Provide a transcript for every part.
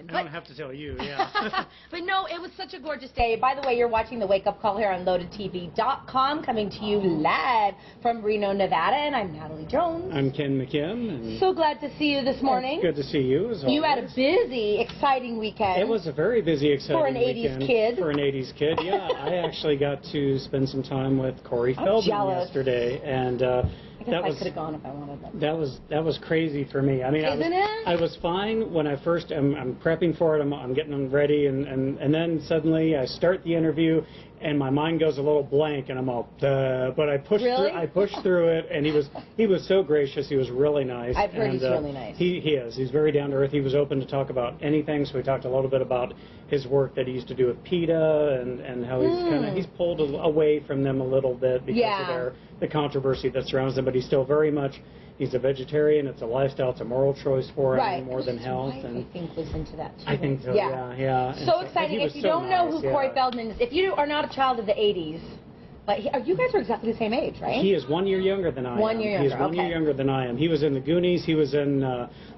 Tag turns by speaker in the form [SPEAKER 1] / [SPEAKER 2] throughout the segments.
[SPEAKER 1] second.
[SPEAKER 2] I don't have to tell you, yeah.
[SPEAKER 1] But no, it was such a gorgeous day. By the way, you're watching the Wake Up Call here on LoadedTV.com, coming to you live from Reno, Nevada, and I'm Natalie Jones.
[SPEAKER 2] I'm Ken Mckim. And
[SPEAKER 1] so glad to see you this morning.
[SPEAKER 2] Good to see you, as always.
[SPEAKER 1] You had a busy, exciting weekend.
[SPEAKER 2] It was a very busy, exciting weekend.
[SPEAKER 1] For an 80s kid.
[SPEAKER 2] For an 80s kid, yeah. I actually got to spend some time with Cory Felman yesterday, and
[SPEAKER 1] I guess I could have gone if I wanted that.
[SPEAKER 2] That was crazy for me. I mean, I was fine when I first. I'm prepping for it. I'm getting them ready, and then suddenly I start the interview, and my mind goes a little blank, and I'm all, but I pushed through. I pushed through it, and he was so gracious. He was really nice.
[SPEAKER 1] I've heard he's really nice.
[SPEAKER 2] He is. He's very down to earth. He was open to talk about anything. So we talked a little bit about his work that he used to do with PETA, and how he's pulled away from them a little bit because of the controversy that surrounds them. But he's still very much. He's a vegetarian. It's a lifestyle. It's a moral choice for him more than health.
[SPEAKER 1] And I think was into that too.
[SPEAKER 2] I think so. Yeah.
[SPEAKER 1] So exciting. If you don't know who Cory Feldman is, if you are not a child of the 80s, but you guys are exactly the same age, right?
[SPEAKER 2] He is 1 year younger than I am.
[SPEAKER 1] 1 year younger.
[SPEAKER 2] He is 1 year younger than I am. He was in the Goonies. He was in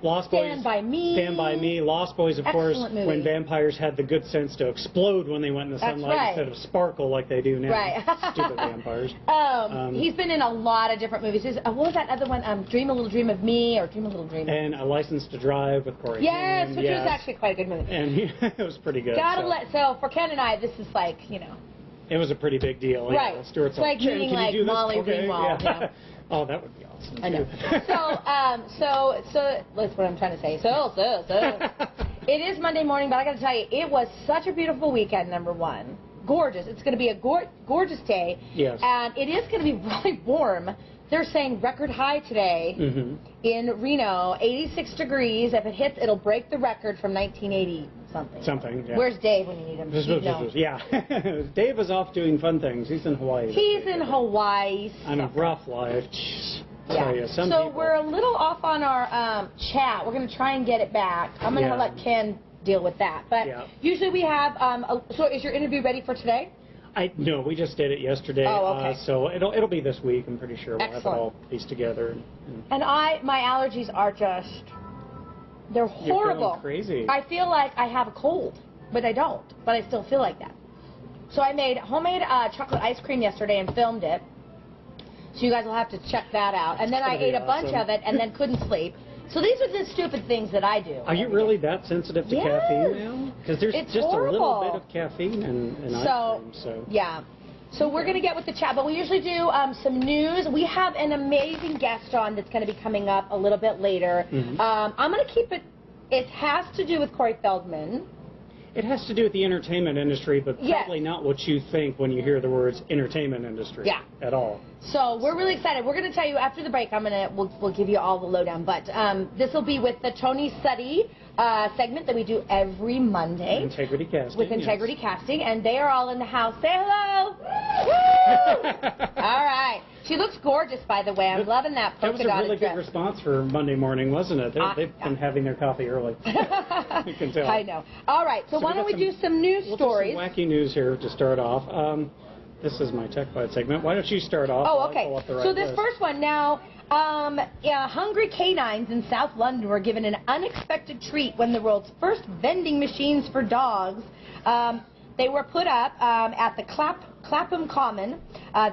[SPEAKER 2] Lost Boys.
[SPEAKER 1] Stand by Me.
[SPEAKER 2] Stand by Me. Lost Boys, of course, when vampires had the good sense to explode when they went in the sunlight instead of sparkle like they do now.
[SPEAKER 1] Right.
[SPEAKER 2] Stupid vampires.
[SPEAKER 1] He's been in a lot of different movies. What was that other one? Dream a Little Dream of Me, or Dream a Little Dream of Me?
[SPEAKER 2] And A License to Drive with Cory Felman.
[SPEAKER 1] Yes, which was actually quite a good movie.
[SPEAKER 2] And it was pretty good.
[SPEAKER 1] So for Ken and I, this is like,
[SPEAKER 2] it was a pretty big deal.
[SPEAKER 1] Right.
[SPEAKER 2] Yeah, Stuart's
[SPEAKER 1] it's like meeting like Molly Ringwald.
[SPEAKER 2] Yeah. Oh, that would be awesome.
[SPEAKER 1] I know. So that's what I'm trying to say. So. It is Monday morning, but I got to tell you, it was such a beautiful weekend, number one. Gorgeous. It's going to be a gorgeous day.
[SPEAKER 2] Yes.
[SPEAKER 1] And it is going to be really warm. They're saying record high today in Reno, 86 degrees. If it hits, it'll break the record from 1980 something.
[SPEAKER 2] Something, yeah.
[SPEAKER 1] Where's Dave when you need him?
[SPEAKER 2] Yeah. Dave is off doing fun things. He's in Hawaii.
[SPEAKER 1] He's in Hawaii.
[SPEAKER 2] On a rough life.
[SPEAKER 1] Yeah. So we're a little off on our chat. We're going to try and get it back. I'm going to let Ken deal with that. But usually we have, so is your interview ready for today?
[SPEAKER 2] No, we just did it yesterday.
[SPEAKER 1] Oh, okay.
[SPEAKER 2] So it'll be this week. I'm pretty sure we'll have it all pieced together.
[SPEAKER 1] And my allergies are just, they're horrible.
[SPEAKER 2] You're feeling crazy.
[SPEAKER 1] I feel like I have a cold, but I don't. But I still feel like that. So I made homemade chocolate ice cream yesterday and filmed it. So you guys will have to check that out. And then I ate a bunch of it and then couldn't sleep. So these are the stupid things that I do. Are
[SPEAKER 2] you really that sensitive to caffeine now? Because there's just a little bit of caffeine in ice cream. So yeah.
[SPEAKER 1] So we're going to get with the chat, but we usually do some news. We have an amazing guest on that's going to be coming up a little bit later. I'm going to keep it. It has to do with Cory Feldman.
[SPEAKER 2] It has to do with the entertainment industry, but probably not what you think when you hear the words entertainment industry at all.
[SPEAKER 1] So we're really excited. We're going to tell you after the break. We'll give you all the lowdown. But this will be with the Tony Suddy segment that we do every Monday.
[SPEAKER 2] Integrity Casting.
[SPEAKER 1] With Integrity Casting, and they are all in the house. Say hello. Woo! All right. She looks gorgeous, by the way. I'm loving that polka dotted
[SPEAKER 2] dress. That was a really good response for Monday morning, wasn't it? They've been having their coffee early. You can tell.
[SPEAKER 1] I know. All right, so why don't we do some news stories?
[SPEAKER 2] We'll do some wacky news here to start off. This is my Tech Bite segment. Why don't you start off?
[SPEAKER 1] Oh, okay. So this first one now, hungry canines in South London were given an unexpected treat when the world's first vending machines for dogs. They were put up at the Clapham Common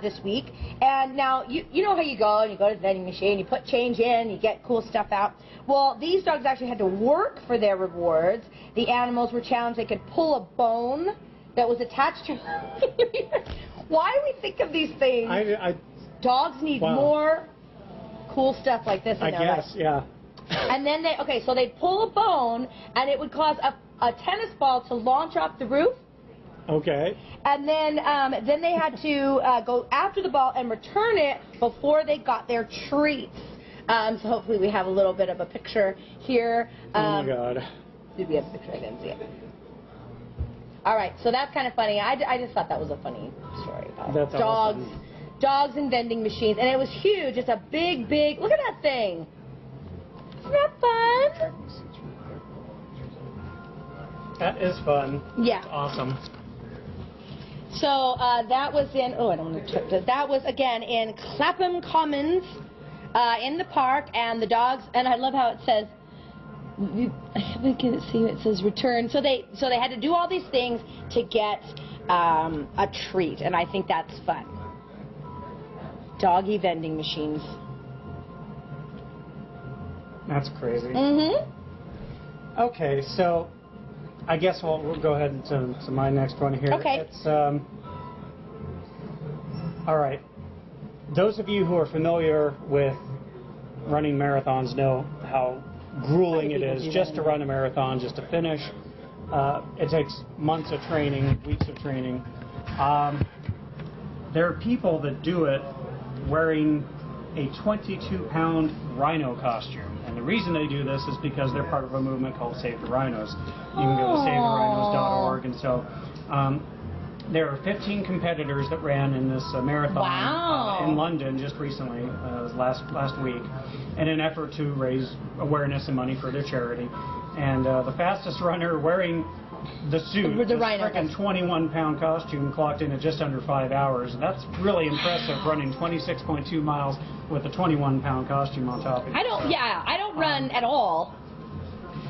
[SPEAKER 1] this week. And now, you know how you go, and you go to the vending machine, you put change in, you get cool stuff out. Well, these dogs actually had to work for their rewards. The animals were challenged. They could pull a bone that was attached to... Why do we think of these things? Dogs need more cool stuff like this in their life.
[SPEAKER 2] I guess, yeah.
[SPEAKER 1] And then so they'd pull a bone, and it would cause a tennis ball to launch off the roof.
[SPEAKER 2] Okay.
[SPEAKER 1] And then they had to go after the ball and return it before they got their treats. So hopefully we have a little bit of a picture here.
[SPEAKER 2] Oh my God.
[SPEAKER 1] Did we have a picture? I didn't see it. All right, so that's kind of funny. I just thought that was a funny story about dogs,
[SPEAKER 2] awesome.
[SPEAKER 1] Dogs and vending machines, and it was huge. It's a big. Look at that thing. Isn't that fun?
[SPEAKER 2] That is fun.
[SPEAKER 1] Yeah.
[SPEAKER 2] That's awesome.
[SPEAKER 1] So that was in. Oh, I don't want to trip. That was again in Clapham Commons, in the park, and the dogs. And I love how it says, we can see it says return. So they had to do all these things to get a treat, and I think that's fun. Doggy vending machines.
[SPEAKER 2] That's crazy.
[SPEAKER 1] Mm-hmm.
[SPEAKER 2] Okay, so I guess we'll go ahead to my next one here.
[SPEAKER 1] Okay.
[SPEAKER 2] It's all right. Those of you who are familiar with running marathons know how grueling it is just to run a marathon, just to finish. It takes months of training, weeks of training. There are people that do it wearing a 22-pound rhino costume. And the reason they do this is because they're part of a movement called Save the Rhinos. You can go to SaveTheRhinos.org. And so there are 15 competitors that ran in this marathon in London just recently, last week, in an effort to raise awareness and money for their charity. And the fastest runner wearing the suit, the freaking 21-pound costume, clocked in at just under 5 hours. And that's really impressive, running 26.2 miles with a 21-pound costume on top of it.
[SPEAKER 1] I don't run at all.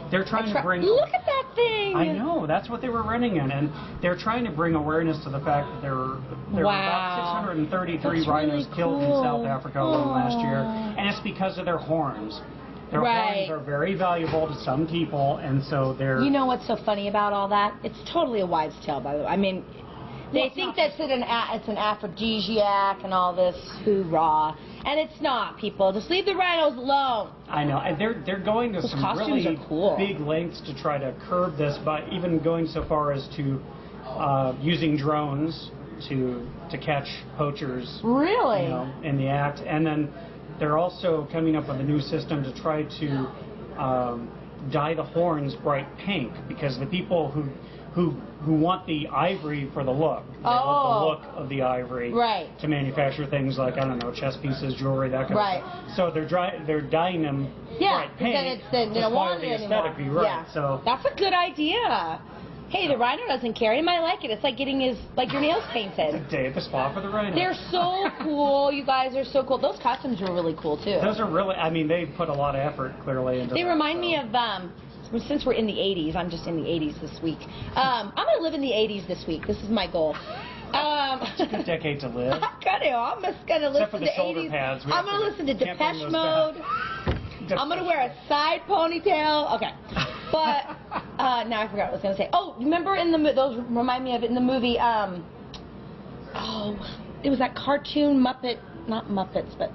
[SPEAKER 2] They're trying to bring...
[SPEAKER 1] Look at that thing!
[SPEAKER 2] I know, that's what they were running in, and they're trying to bring awareness to the fact that there were about 633 rhinos killed in South Africa alone last year, and it's because of their horns. Their horns are very valuable to some people, and so they're...
[SPEAKER 1] You know what's so funny about all that? It's totally a wives' tale, by the way. I mean, they think that's it's an aphrodisiac and all this hoorah. And it's not, people. Just leave the rhinos alone.
[SPEAKER 2] I know. And they're going to some really big lengths to try to curb this, by even going so far as to using drones to catch poachers.
[SPEAKER 1] Really?
[SPEAKER 2] You know, in the act. And then they're also coming up with a new system to try to dye the horns bright pink, because the people who want the ivory for the look. They want the look of the ivory to manufacture things like, I don't know, chess pieces, jewelry, that kind of stuff. So they're dyeing them bright pink.
[SPEAKER 1] Then it's the,
[SPEAKER 2] to spoil the aesthetic. So
[SPEAKER 1] that's a good idea. Hey, the rhino doesn't care. He might like it. It's like getting your nails painted.
[SPEAKER 2] It's a day at the spa for the rhino.
[SPEAKER 1] They're so cool. You guys are so cool. Those costumes are really cool too.
[SPEAKER 2] Those are really, I mean, they put a lot of effort clearly into
[SPEAKER 1] They remind me of since we're in the 80s, I'm just in the 80s this week. I'm going to live in the 80s this week. This is my goal.
[SPEAKER 2] It's a good decade to live.
[SPEAKER 1] I'm just going to listen to 80s.
[SPEAKER 2] Pads,
[SPEAKER 1] I'm going to listen to Depeche Mode. I'm going to wear a side ponytail. Okay. But now I forgot what I was going to say. Oh, remember those remind me of it in the movie, it was that cartoon Muppet, not Muppets, but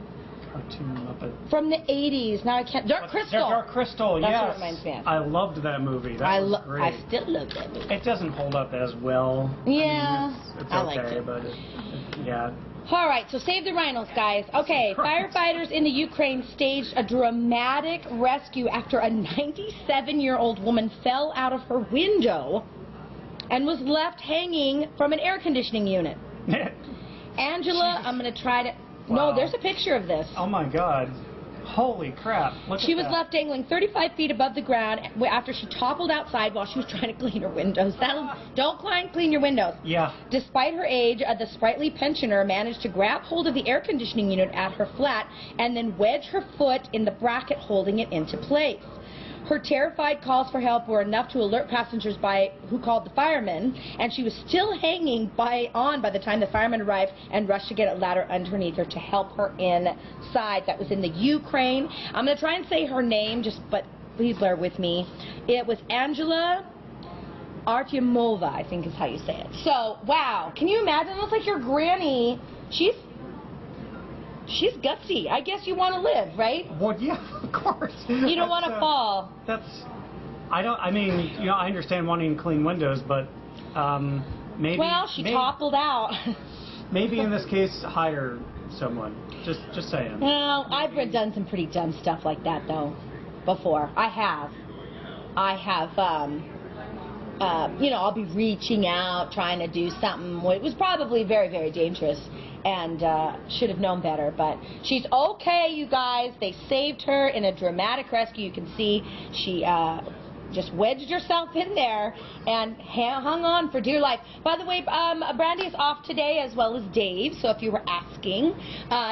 [SPEAKER 2] cartoon Muppet.
[SPEAKER 1] From the 80s. Now I can't. Dark Crystal.
[SPEAKER 2] Dark Crystal, yes.
[SPEAKER 1] That's what it reminds me of.
[SPEAKER 2] I loved that movie. That was great.
[SPEAKER 1] I still love that movie.
[SPEAKER 2] It doesn't hold up as well.
[SPEAKER 1] Yeah.
[SPEAKER 2] I mean, it's
[SPEAKER 1] I
[SPEAKER 2] okay,
[SPEAKER 1] liked it.
[SPEAKER 2] But yeah.
[SPEAKER 1] All right, so save the rhinos, guys. Okay, firefighters in the Ukraine staged a dramatic rescue after a 97-year-old woman fell out of her window and was left hanging from an air conditioning unit. Angela, I'm going to try to...
[SPEAKER 2] Wow.
[SPEAKER 1] No, there's a picture of this.
[SPEAKER 2] Oh, my God. Holy crap.
[SPEAKER 1] She was left dangling 35 feet above the ground after she toppled outside while she was trying to clean her windows. Don't clean your windows.
[SPEAKER 2] Yeah.
[SPEAKER 1] Despite her age, the sprightly pensioner managed to grab hold of the air conditioning unit at her flat and then wedge her foot in the bracket holding it into place. Her terrified calls for help were enough to alert passengers who called the firemen, and she was still hanging by the time the firemen arrived and rushed to get a ladder underneath her to help her inside. That was in the Ukraine. I'm going to try and say her name, but please bear with me. It was Angela Artyomova, I think is how you say it. So, wow. Can you imagine? It looks like your granny. She's gutsy. I guess you want to live, right?
[SPEAKER 2] Well, yeah, of course.
[SPEAKER 1] You don't want to fall.
[SPEAKER 2] I mean, you know, I understand wanting clean windows, but maybe...
[SPEAKER 1] Well, she toppled out. Maybe
[SPEAKER 2] in this case, hire someone. Just saying.
[SPEAKER 1] Well, I've done some pretty dumb stuff like that, though, before. I have, you know, I'll be reaching out, trying to do something. It was probably very, very dangerous. And should have known better, but she's okay, you guys. They saved her in a dramatic rescue. You can see she just wedged herself in there and hung on for dear life. By the way, Brandy is off today, as well as Dave. So if you were asking,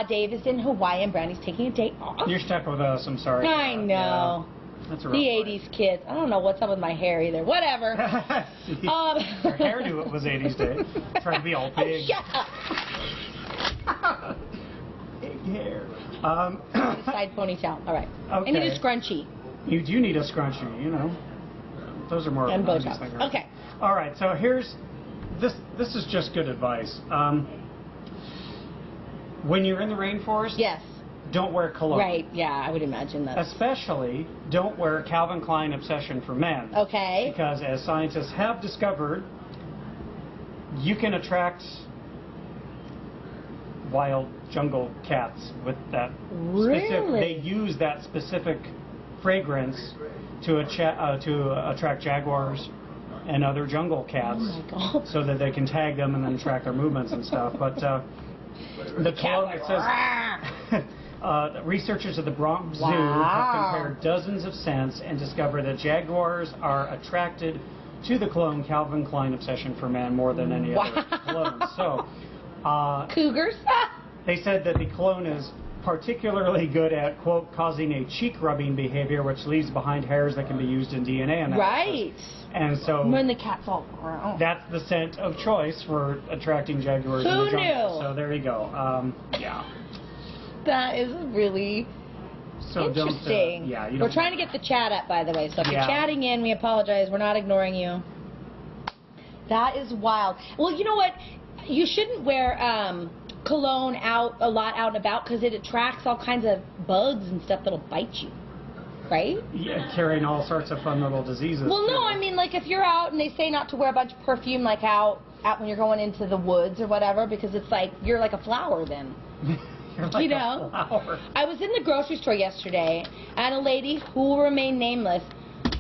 [SPEAKER 1] Dave is in Hawaii and Brandy's taking a day off.
[SPEAKER 2] You're stuck with us. I'm sorry.
[SPEAKER 1] I know.
[SPEAKER 2] That's a
[SPEAKER 1] the
[SPEAKER 2] rough
[SPEAKER 1] 80s kids. I don't know what's up with my hair either. Whatever.
[SPEAKER 2] Your hairdo was 80s day. Trying to be all big.
[SPEAKER 1] Shut up.
[SPEAKER 2] Big hair.
[SPEAKER 1] Side ponytail. All right.
[SPEAKER 2] Okay.
[SPEAKER 1] I need a scrunchie.
[SPEAKER 2] You do need a scrunchie, you know. Those are more.
[SPEAKER 1] And Botox. Okay.
[SPEAKER 2] All right. So here's this. This is just good advice. When you're in the rainforest.
[SPEAKER 1] Yes.
[SPEAKER 2] Don't wear cologne.
[SPEAKER 1] Right, yeah, I would imagine that.
[SPEAKER 2] Especially, don't wear Calvin Klein Obsession for Men.
[SPEAKER 1] Okay.
[SPEAKER 2] Because as scientists have discovered, you can attract wild jungle cats with that specific. They use that specific fragrance to attract jaguars and other jungle cats,
[SPEAKER 1] oh my God,
[SPEAKER 2] so that they can tag them and then track their movements and stuff. But the cologne, it says. Researchers at the Bronx Zoo have compared dozens of scents and discovered that jaguars are attracted to the cologne Calvin Klein Obsession for Men more than any other cologne. So,
[SPEAKER 1] cougars?
[SPEAKER 2] They said that the cologne is particularly good at, quote, causing a cheek rubbing behavior which leaves behind hairs that can be used in DNA analysis.
[SPEAKER 1] Right.
[SPEAKER 2] And so
[SPEAKER 1] when the cat's all grown.
[SPEAKER 2] That's the scent of choice for attracting jaguars in the jungle. Who knew? So there you go. Yeah.
[SPEAKER 1] That is really interesting. We're trying to get the chat up, by the way. So if you're chatting in, we apologize. We're not ignoring you. That is wild. Well, you know what? You shouldn't wear cologne out and about because it attracts all kinds of bugs and stuff that'll bite you. Right?
[SPEAKER 2] Yeah, carrying all sorts of fun little diseases.
[SPEAKER 1] Well, no, I mean, like if you're out and they say not to wear a bunch of perfume, like out when you're going into the woods or whatever, because it's like you're like a flower then.
[SPEAKER 2] Like
[SPEAKER 1] you know, I was in the grocery store yesterday, and a lady who will remain nameless.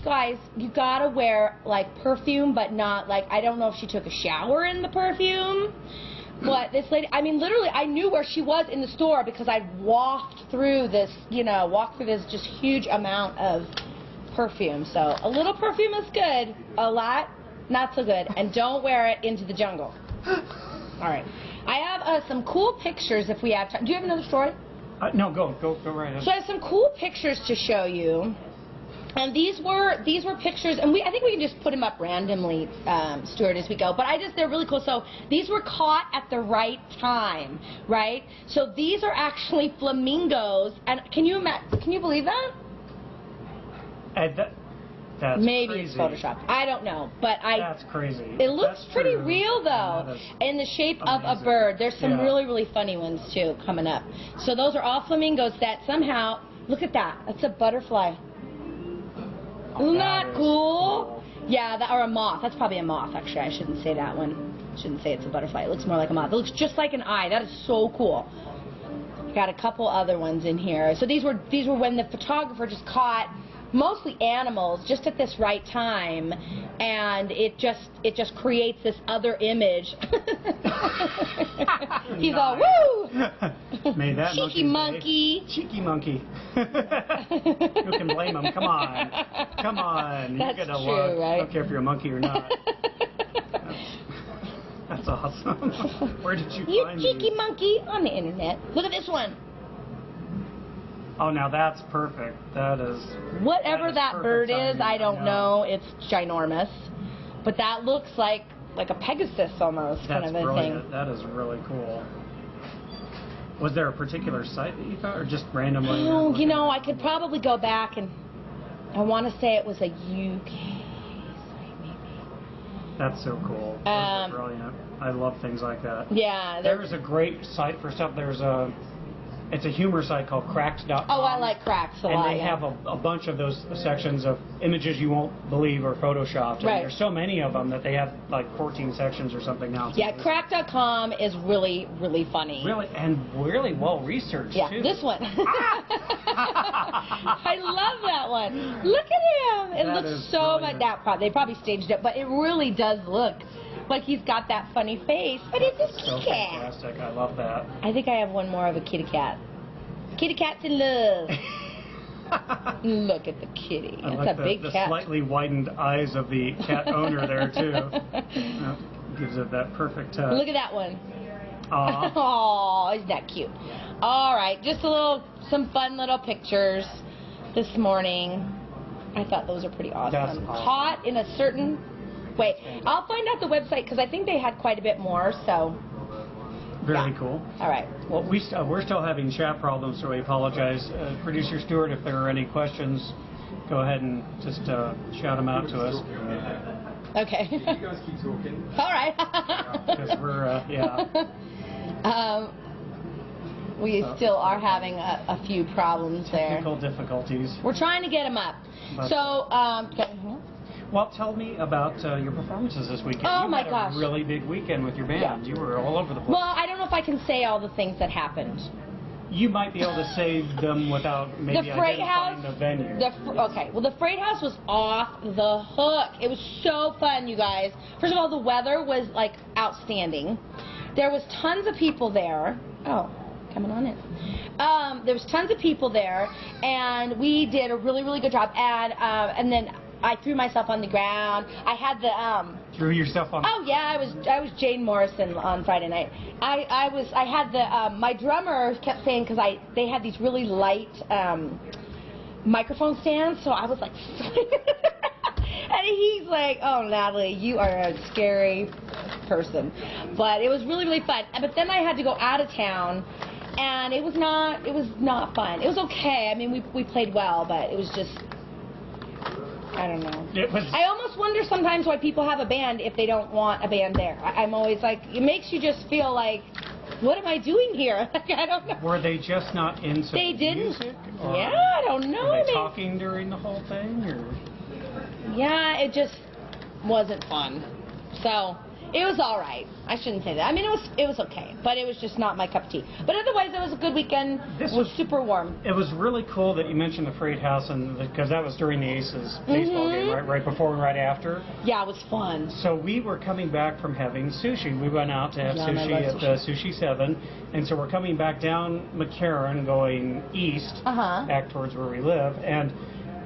[SPEAKER 1] Guys, you gotta wear like perfume, but not like, I don't know if she took a shower in the perfume. But this lady, I mean, literally, I knew where she was in the store because I'd walked through this just huge amount of perfume. So a little perfume is good, a lot, not so good, and don't wear it into the jungle. All right. I have some cool pictures if we have time. Do you have another story?
[SPEAKER 2] No, go right ahead.
[SPEAKER 1] So I have some cool pictures to show you. And these were pictures, and I think we can just put them up randomly, Stuart, as we go. But they're really cool. So these were caught at the right time, right? So these are actually flamingos. And can you believe that?
[SPEAKER 2] That's
[SPEAKER 1] maybe
[SPEAKER 2] crazy.
[SPEAKER 1] It's photoshopped. I don't know, but
[SPEAKER 2] That's crazy.
[SPEAKER 1] It looks pretty real though, in the shape amazing. Of a bird. There's some really, really funny ones too coming up. So those are all flamingos that somehow, look at that. That's a butterfly. Isn't that cool? Yeah, or a moth. That's probably a moth. Actually, I shouldn't say that one. I shouldn't say it's a butterfly. It looks more like a moth. It looks just like an eye. That is so cool. Got a couple other ones in here. So these were when the photographer just caught mostly animals just at this right time, and it just creates this other image. He's all woo.
[SPEAKER 2] Made that
[SPEAKER 1] cheeky monkey.
[SPEAKER 2] Cheeky monkey. Who can blame him? Come on.
[SPEAKER 1] That's
[SPEAKER 2] you get a
[SPEAKER 1] true,
[SPEAKER 2] look.
[SPEAKER 1] right?
[SPEAKER 2] I don't care if you're a monkey or not. That's awesome. Where did you find these?
[SPEAKER 1] You cheeky monkey on the internet. Look at this one.
[SPEAKER 2] Oh, now that's perfect. That is...
[SPEAKER 1] Whatever that bird is, I don't know. It's ginormous. But that looks like a Pegasus almost, kind of a thing.
[SPEAKER 2] That is really cool. Was there a particular site that you found, or just randomly?
[SPEAKER 1] Oh, I could probably go back, and I want to say it was a UK site, maybe.
[SPEAKER 2] That's so cool. Those are brilliant. I love things like that.
[SPEAKER 1] Yeah.
[SPEAKER 2] There's a great site for stuff. It's a humor site called Cracked.com.
[SPEAKER 1] Oh, I like Cracked a lot.
[SPEAKER 2] And they have a bunch of those sections of images you won't believe are photoshopped. And there's so many of them that they have like 14 sections or something now.
[SPEAKER 1] Yeah, Cracked.com is really, really funny.
[SPEAKER 2] Really, and really well researched, too.
[SPEAKER 1] This one. I love that one. Look at him. It looks so much. They probably staged it, but it really does look like he's got that funny face, but it's a kitty cat.
[SPEAKER 2] Fantastic. I love that.
[SPEAKER 1] I think I have one more of a kitty cat. Kitty cat's in love. Look at the kitty.
[SPEAKER 2] I
[SPEAKER 1] That's
[SPEAKER 2] like
[SPEAKER 1] a big
[SPEAKER 2] the
[SPEAKER 1] cat.
[SPEAKER 2] slightly widened eyes of the cat owner there, too. That gives it that perfect touch.
[SPEAKER 1] Look at that one.
[SPEAKER 2] Aww.
[SPEAKER 1] Oh, isn't that cute? All right, just some fun little pictures this morning. I thought those are pretty awesome.
[SPEAKER 2] That's awesome.
[SPEAKER 1] Hot in a certain way. I'll find out the website because I think they had quite a bit more. So.
[SPEAKER 2] Very cool.
[SPEAKER 1] All right.
[SPEAKER 2] Well, we're still having chat problems, so we apologize. Producer Stewart, if there are any questions, go ahead and just shout them out to us.
[SPEAKER 1] Okay.
[SPEAKER 3] You guys keep talking.
[SPEAKER 1] All right.
[SPEAKER 2] Because we're,
[SPEAKER 1] we still are having a few problems there.
[SPEAKER 2] Technical difficulties.
[SPEAKER 1] We're trying to get them up.
[SPEAKER 2] But
[SPEAKER 1] So,
[SPEAKER 2] well, tell me about your performances this weekend.
[SPEAKER 1] Oh,
[SPEAKER 2] you
[SPEAKER 1] my
[SPEAKER 2] had
[SPEAKER 1] gosh.
[SPEAKER 2] a really big weekend with your band.
[SPEAKER 1] Yeah.
[SPEAKER 2] You were all over the place.
[SPEAKER 1] well, I don't know if I can say all the things that happened.
[SPEAKER 2] You might be able to say them without maybe
[SPEAKER 1] The Freight
[SPEAKER 2] identifying
[SPEAKER 1] House.
[SPEAKER 2] the venue.
[SPEAKER 1] Okay. Well, the Freight House was off the hook. It was so fun, you guys. First of all, the weather was like outstanding. There was tons of people there. Oh, coming on in. There was tons of people there, and we did a really, really good job. And then I threw myself on the ground. I had the
[SPEAKER 2] Threw yourself on.
[SPEAKER 1] Oh yeah, I was Jane Morrison on Friday night. I had the my drummer kept saying because they had these really light microphone stands, so I was like, and he's like, "Oh, Natalie, you are a scary person," but it was really, really fun. But then I had to go out of town, and it was not fun. It was okay. I mean, we played well, but it was just. I don't know. I almost wonder sometimes why people have a band if they don't want a band there. I'm always like, it makes you just feel like, what am I doing here? I don't know.
[SPEAKER 2] Were they just not into
[SPEAKER 1] They didn't.
[SPEAKER 2] music?
[SPEAKER 1] Yeah, I don't know.
[SPEAKER 2] Were they talking during the whole thing? Or?
[SPEAKER 1] Yeah, it just wasn't fun. So it was all right. I shouldn't say that. I mean, it was okay, but it was just not my cup of tea. But otherwise, it was a good weekend. It was super warm.
[SPEAKER 2] It was really cool that you mentioned the Freight House, and because that was during the Aces baseball game, right before and right after.
[SPEAKER 1] Yeah, it was fun.
[SPEAKER 2] So we were coming back from having sushi. We went out to have sushi at Sushi 7, and so we're coming back down McCarran, going east, back towards where we live, and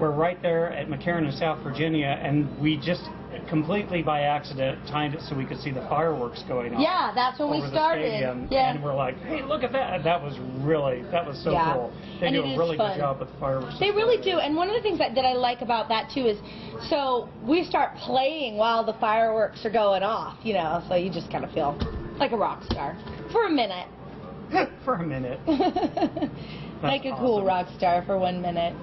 [SPEAKER 2] we're right there at McCarran in South Virginia, and we just completely by accident timed it so we could see the fireworks going on.
[SPEAKER 1] Yeah, that's when we started.
[SPEAKER 2] Stadium,
[SPEAKER 1] yeah.
[SPEAKER 2] And we're like, hey, look at that. That was so cool. They do a really good job with the fireworks.
[SPEAKER 1] They really do. And one of the things that I like about that too is, so we start playing while the fireworks are going off, so you just kind of feel like a rock star for a minute.
[SPEAKER 2] For a minute.
[SPEAKER 1] Like a cool rock star for 1 minute.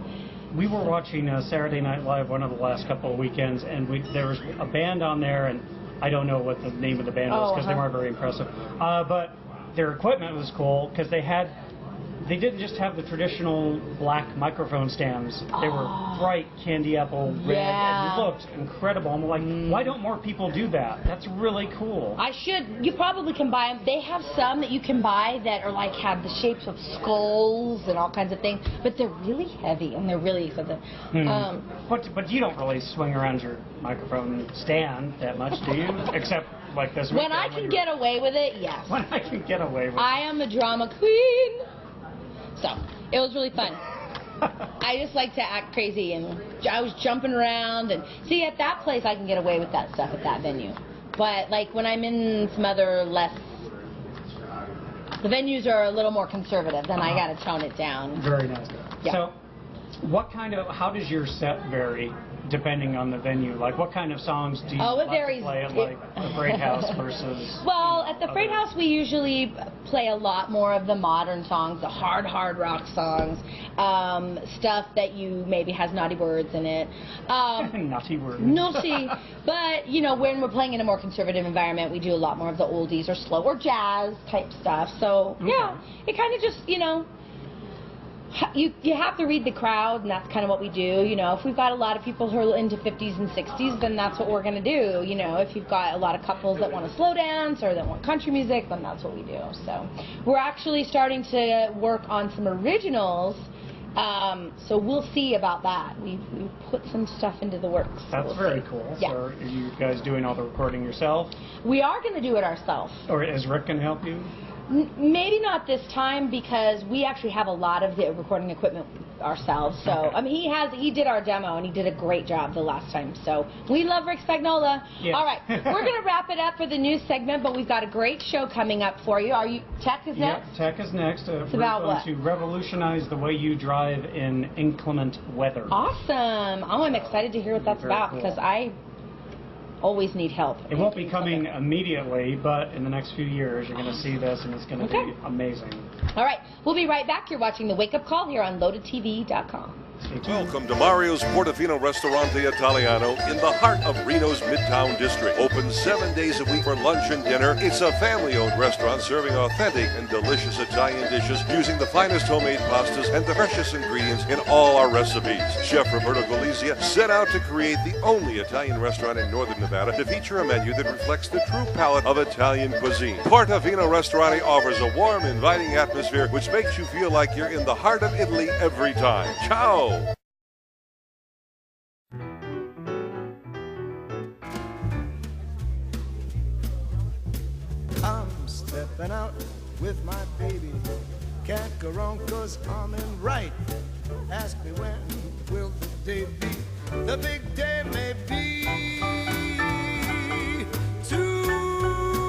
[SPEAKER 2] We were watching Saturday Night Live one of the last couple of weekends, and there was a band on there, and I don't know what the name of the band was because they weren't very impressive. But their equipment was cool because they didn't just have the traditional black microphone stands. They were bright candy apple red, and it looked incredible. I'm like, why don't more people do that? That's really cool.
[SPEAKER 1] You probably can buy them. They have some that you can buy that are like have the shapes of skulls and all kinds of things, but they're really heavy and they're really expensive.
[SPEAKER 2] But you don't really swing around your microphone stand that much, do you? Except like this.
[SPEAKER 1] When I can get away with it, yes.
[SPEAKER 2] When I can get away with it.
[SPEAKER 1] I am a drama queen. So, it was really fun. I just like to act crazy, and I was jumping around, and see, at that place I can get away with that stuff at that venue. But, like, when I'm in some other the venues are a little more conservative, then I got to tone it down.
[SPEAKER 2] Very nice.
[SPEAKER 1] Yeah.
[SPEAKER 2] So, how does your set vary depending on the venue? Like, what kind of songs do you
[SPEAKER 1] it varies.
[SPEAKER 2] play at, like, the Freight House versus...
[SPEAKER 1] Well, at the Freight House, we usually play a lot more of the modern songs, the hard rock songs, stuff that maybe has naughty words in it.
[SPEAKER 2] Naughty words.
[SPEAKER 1] Naughty. But, when we're playing in a more conservative environment, we do a lot more of the oldies or slow or jazz type stuff. So, yeah, it kind of just, you have to read the crowd, and that's kind of what we do. If we've got a lot of people who are into 50s and 60s, then that's what we're going to do. If you've got a lot of couples that want to slow dance or that want country music, then that's what we do. So we're actually starting to work on some originals, so we'll see about that. We've put some stuff into the works.
[SPEAKER 2] That's very cool.
[SPEAKER 1] Yeah.
[SPEAKER 2] So are you guys doing all the recording yourself?
[SPEAKER 1] We are going to do it ourselves.
[SPEAKER 2] Or is Rick going to help you?
[SPEAKER 1] Maybe not this time, because we actually have a lot of the recording equipment ourselves. So I mean, he did our demo and he did a great job the last time. So we love Rick Spagnola.
[SPEAKER 2] Yes.
[SPEAKER 1] All right, we're going to wrap it up for the news segment, but we've got a great show coming up for you. Tech is next?
[SPEAKER 2] Yep, tech is next.
[SPEAKER 1] It's
[SPEAKER 2] we're
[SPEAKER 1] about
[SPEAKER 2] going
[SPEAKER 1] what?
[SPEAKER 2] to revolutionize the way you drive in inclement weather.
[SPEAKER 1] Awesome. Oh, I'm excited to hear what that's about,
[SPEAKER 2] cool.
[SPEAKER 1] because I always need help.
[SPEAKER 2] It won't be coming immediately, but in the next few years you're going to see this, and it's going to be amazing.
[SPEAKER 1] All right, we'll be right back. You're watching The Wake Up Call here on LoadedTV.com.
[SPEAKER 3] Welcome to Mario's Portofino Ristorante Italiano in the heart of Reno's Midtown District. Open 7 days a week for lunch and dinner. It's a family-owned restaurant serving authentic and delicious Italian dishes using the finest homemade pastas and the freshest ingredients in all our recipes. Chef Roberto Galizia set out to create the only Italian restaurant in Northern Nevada to feature a menu that reflects the true palate of Italian cuisine. Portofino Ristorante offers a warm, inviting atmosphere which makes you feel like you're in the heart of Italy every time. Ciao!
[SPEAKER 4] I'm stepping out with my baby. Can't go wrong 'cause I'm in right. Ask me when will the day be? The big day may be tonight.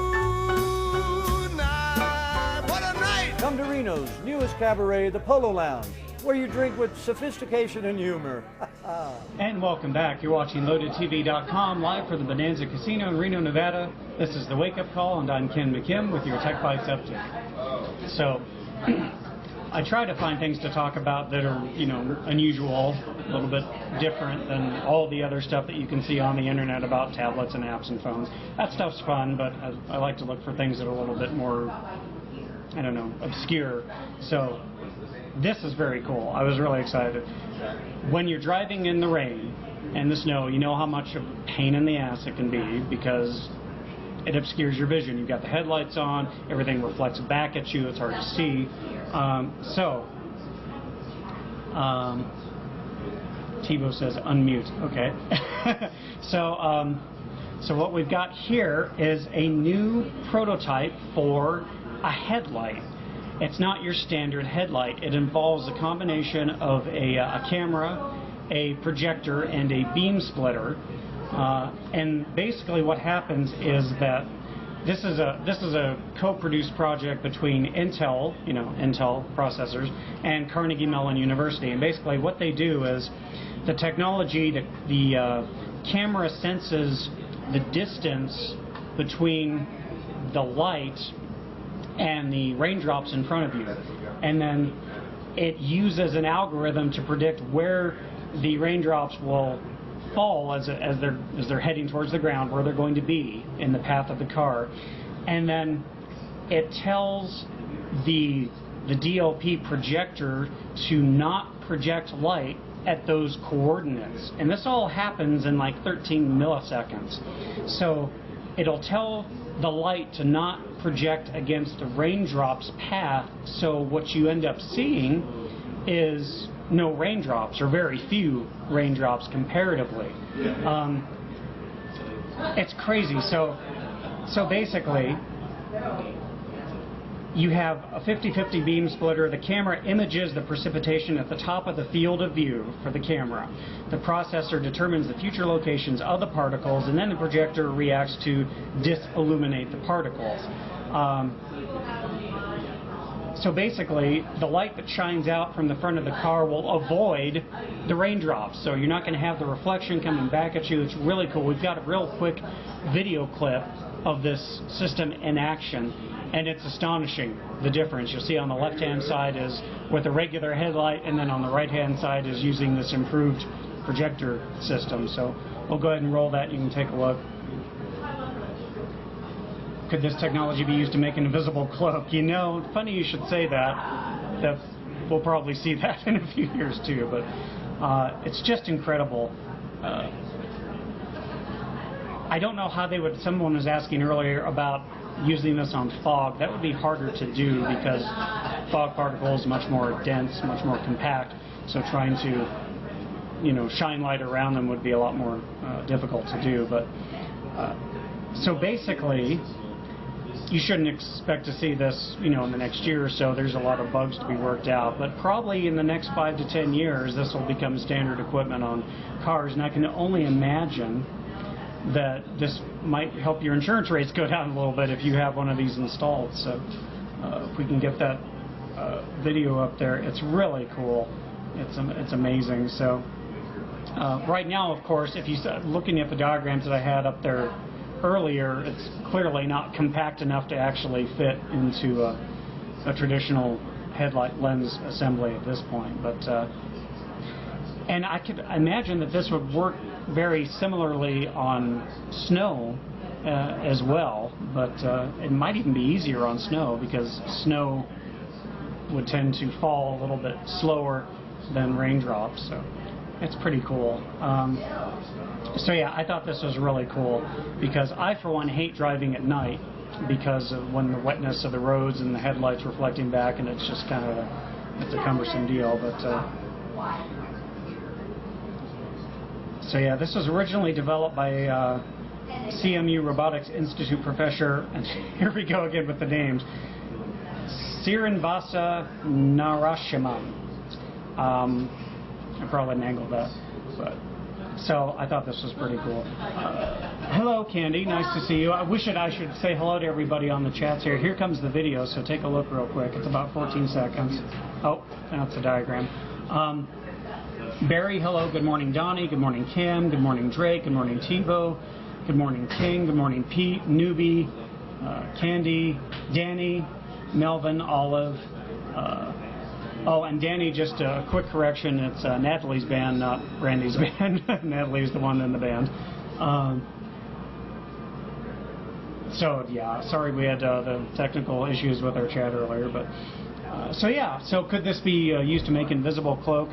[SPEAKER 4] What a night!
[SPEAKER 5] Come to Reno's newest cabaret, the Polo Lounge, where you drink with sophistication and humor.
[SPEAKER 2] And welcome back. You're watching LoadedTV.com, live for the Bonanza Casino in Reno, Nevada. This is the Wake Up Call, and I'm Ken Mckim with your Tech Bites Update. So, I try to find things to talk about that are, unusual, a little bit different than all the other stuff that you can see on the internet about tablets and apps and phones. That stuff's fun, but I like to look for things that are a little bit more, obscure. So, this is very cool. I was really excited. When you're driving in the rain and the snow, you know how much of a pain in the ass it can be because it obscures your vision. You've got the headlights on, everything reflects back at you, it's hard to see. TiVo says unmute. Okay. So what we've got here is a new prototype for a headlight. It's not your standard headlight. It involves a combination of a camera, a projector, and a beam splitter. And basically what happens is that this is a co-produced project between Intel, Intel processors, and Carnegie Mellon University. And basically what they do is the technology, the camera senses the distance between the light and the raindrops in front of you, and then it uses an algorithm to predict where the raindrops will fall as they're heading towards the ground, where they're going to be in the path of the car, and then it tells the DLP projector to not project light at those coordinates, and this all happens in like 13 milliseconds. So it'll tell the light to not project against the raindrops path, so what you end up seeing is no raindrops, or very few raindrops comparatively. It's crazy. So basically you have a 50-50 beam splitter. The camera images the precipitation at the top of the field of view for the camera. The processor determines the future locations of the particles, and then the projector reacts to disilluminate the particles. So basically, the light that shines out from the front of the car will avoid the raindrops. So you're not going to have the reflection coming back at you. It's really cool. We've got a real quick video clip of this system in action, and it's astonishing, the difference. You'll see on the left-hand side is with a regular headlight, and then on the right-hand side is using this improved projector system. So we'll go ahead and roll that. You can take a look. Could this technology be used to make an invisible cloak? Funny you should say that. We'll probably see that in a few years too, but it's just incredible. I don't know how they would, someone was asking earlier about using this on fog. That would be harder to do because fog particles are much more dense, much more compact, so trying to, shine light around them would be a lot more difficult to do. But so basically, you shouldn't expect to see this, in the next year or so. There's a lot of bugs to be worked out, but probably in the next 5 to 10 years, this will become standard equipment on cars, and I can only imagine that this might help your insurance rates go down a little bit if you have one of these installed. So if we can get that video up there, it's really cool. It's amazing. So right now, of course, if you start looking at the diagrams that I had up there earlier, it's clearly not compact enough to actually fit into a traditional headlight lens assembly at this point. But and I could imagine that this would work very similarly on snow as well, but it might even be easier on snow because snow would tend to fall a little bit slower than raindrops. So it's pretty cool. So yeah, I thought this was really cool because I, for one, hate driving at night because of when the wetness of the roads and the headlights reflecting back, and it's just kind of it's a cumbersome deal. But so yeah, this was originally developed by CMU Robotics Institute professor, and here we go again with the names, Srinivasa Narasimhan. I probably mangled that, but so I thought this was pretty cool. Hello, Candy. Nice to see you. I wish I should say hello to everybody on the chats here. Here comes the video, so take a look real quick. It's about 14 seconds. Oh, that's a diagram. Barry, hello. Good morning, Donnie. Good morning, Kim. Good morning, Drake. Good morning, TiVo. Good morning, King. Good morning, Pete, Newbie, Candy, Danny, Melvin, Olive. Oh, and Danny, just a quick correction, it's Natalie's band, not Randy's band. Natalie's the one in the band. So, yeah, sorry we had the technical issues with our chat earlier. But so, yeah, so could this be used to make invisible cloak?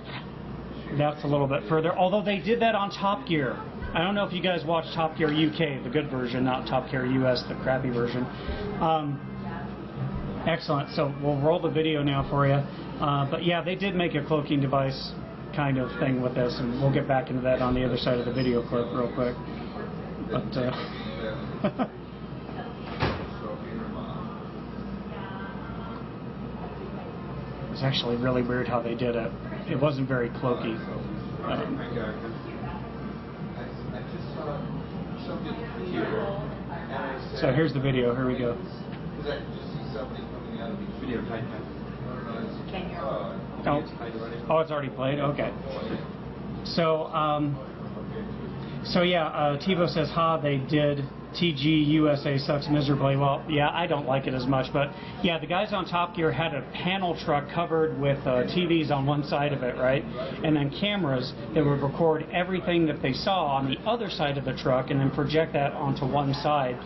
[SPEAKER 2] That's a little bit further, although they did that on Top Gear. I don't know if you guys watched Top Gear UK, the good version, not Top Gear US, the crappy version. Excellent. So we'll roll the video now for you. But yeah, they did make a cloaking device kind of thing with this, and we'll get back into that on the other side of the video clip real quick. But it's actually really weird how they did it. It wasn't very cloaky. So here's the video. Here we go. Oh, it's already played? Okay. So, yeah, TiVo says, they did. TG USA sucks miserably. Well, yeah, I don't like it as much, but yeah, the guys on Top Gear had a panel truck covered with TVs on one side of it, right? And then cameras that would record everything that they saw on the other side of the truck and then project that onto one side.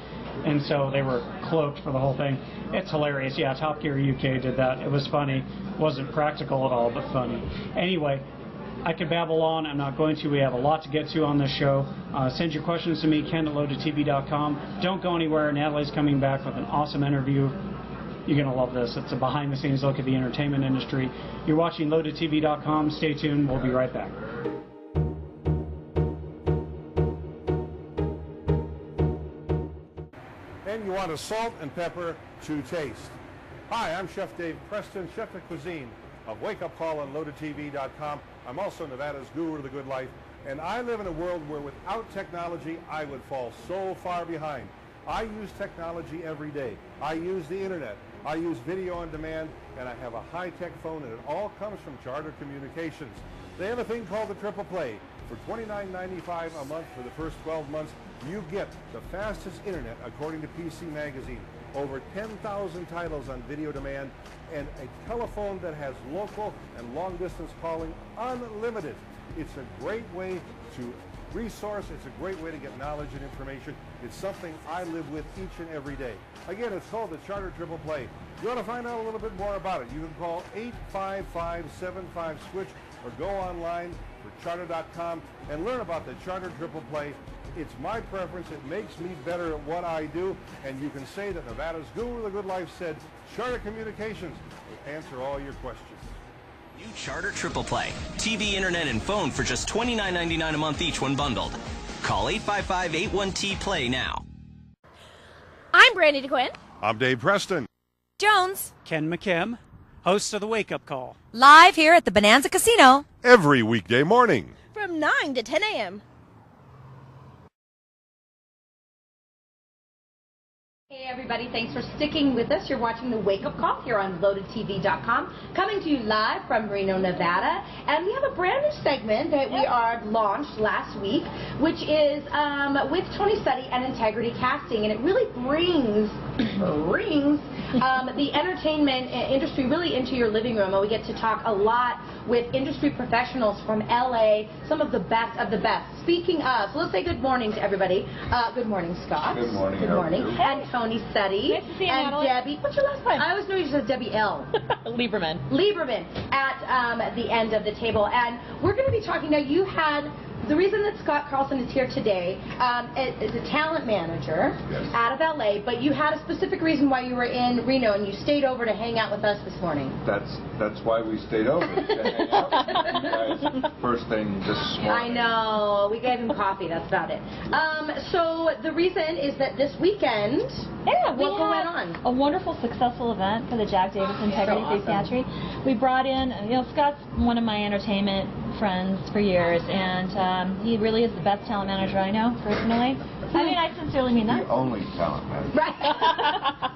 [SPEAKER 2] And so they were cloaked for the whole thing. It's hilarious. Yeah, Top Gear UK did that. It was funny. Wasn't practical at all, but funny. Anyway, I could babble on. I'm not going to. We have a lot to get to on this show. Send your questions to me, Ken at LoadedTV.com. Don't go anywhere. Natalie's coming back with an awesome interview. You're going to love this. It's a behind-the-scenes look at the entertainment industry. You're watching LoadedTV.com. Stay tuned. We'll be right back.
[SPEAKER 6] And you want a salt and pepper to taste. Hi, I'm Chef Dave Preston, Chef de Cuisine of Wake Up Call on LoadedTV.com. I'm also Nevada's guru of the good life, and I live in a world where without technology, I would fall so far behind. I use technology every day. I use the internet. I use video on demand, and I have a high-tech phone, and it all comes from Charter Communications. They have a thing called the Triple Play. For $29.95 a month for the first 12 months, you get the fastest internet according to PC Magazine, over 10,000 titles on video demand, and a telephone that has local and long-distance calling unlimited. It's a great way to resource. It's a great way to get knowledge and information. It's something I live with each and every day. Again, it's called the Charter Triple Play. You want to find out a little bit more about it, you can call 855-75-SWITCH or go online for charter.com and learn about the Charter Triple Play. It's my preference. It makes me better at what I do, and you can say that Nevada's guru of the good life said Charter Communications will answer all your questions.
[SPEAKER 7] New Charter Triple Play. TV, internet, and phone for just $29.99 a month each when bundled. Call 855-81-T-PLAY now.
[SPEAKER 8] I'm Brandy DeQuinn.
[SPEAKER 6] I'm Dave Preston.
[SPEAKER 8] Jones.
[SPEAKER 2] Ken Mckim, host of the Wake Up Call.
[SPEAKER 8] Live here at the Bonanza Casino.
[SPEAKER 6] Every weekday morning.
[SPEAKER 9] From 9 to 10 a.m.
[SPEAKER 1] Hey everybody, thanks for sticking with us. You're watching the Wake Up Call here on LoadedTV.com, coming to you live from Reno, Nevada. And we have a brand new segment that we are launched last week, which is with Tony Study and Integrity Casting. And it really brings the entertainment industry really into your living room. And we get to talk a lot with industry professionals from LA, some of the best of the best. Speaking of, so let's say good morning to everybody. Good morning, Scott.
[SPEAKER 10] Good morning.
[SPEAKER 1] Good morning. And Tony Study.
[SPEAKER 9] Nice to see you,
[SPEAKER 1] and
[SPEAKER 9] Natalie.
[SPEAKER 1] Debbie. What's your last name? I always know you just Debbie L.
[SPEAKER 9] Lieberman.
[SPEAKER 1] Lieberman at the end of the table. And we're going to be talking now. You had the reason that Scott Carlson is here today is a talent manager out of LA, but you had a specific reason why you were in Reno and you stayed over to hang out with us this morning.
[SPEAKER 10] That's why we stayed over to hang out with you guys first thing this morning.
[SPEAKER 1] I know. We gave him coffee. That's about it. So the reason is that this weekend, what's going on?
[SPEAKER 11] A wonderful, successful event for the Jack Davis Integrity Free Theatre. We brought in, Scott's one of my entertainment friends for years, and he really is the best talent manager I know, personally. I mean, I sincerely mean that.
[SPEAKER 10] The only talent manager.
[SPEAKER 1] Right.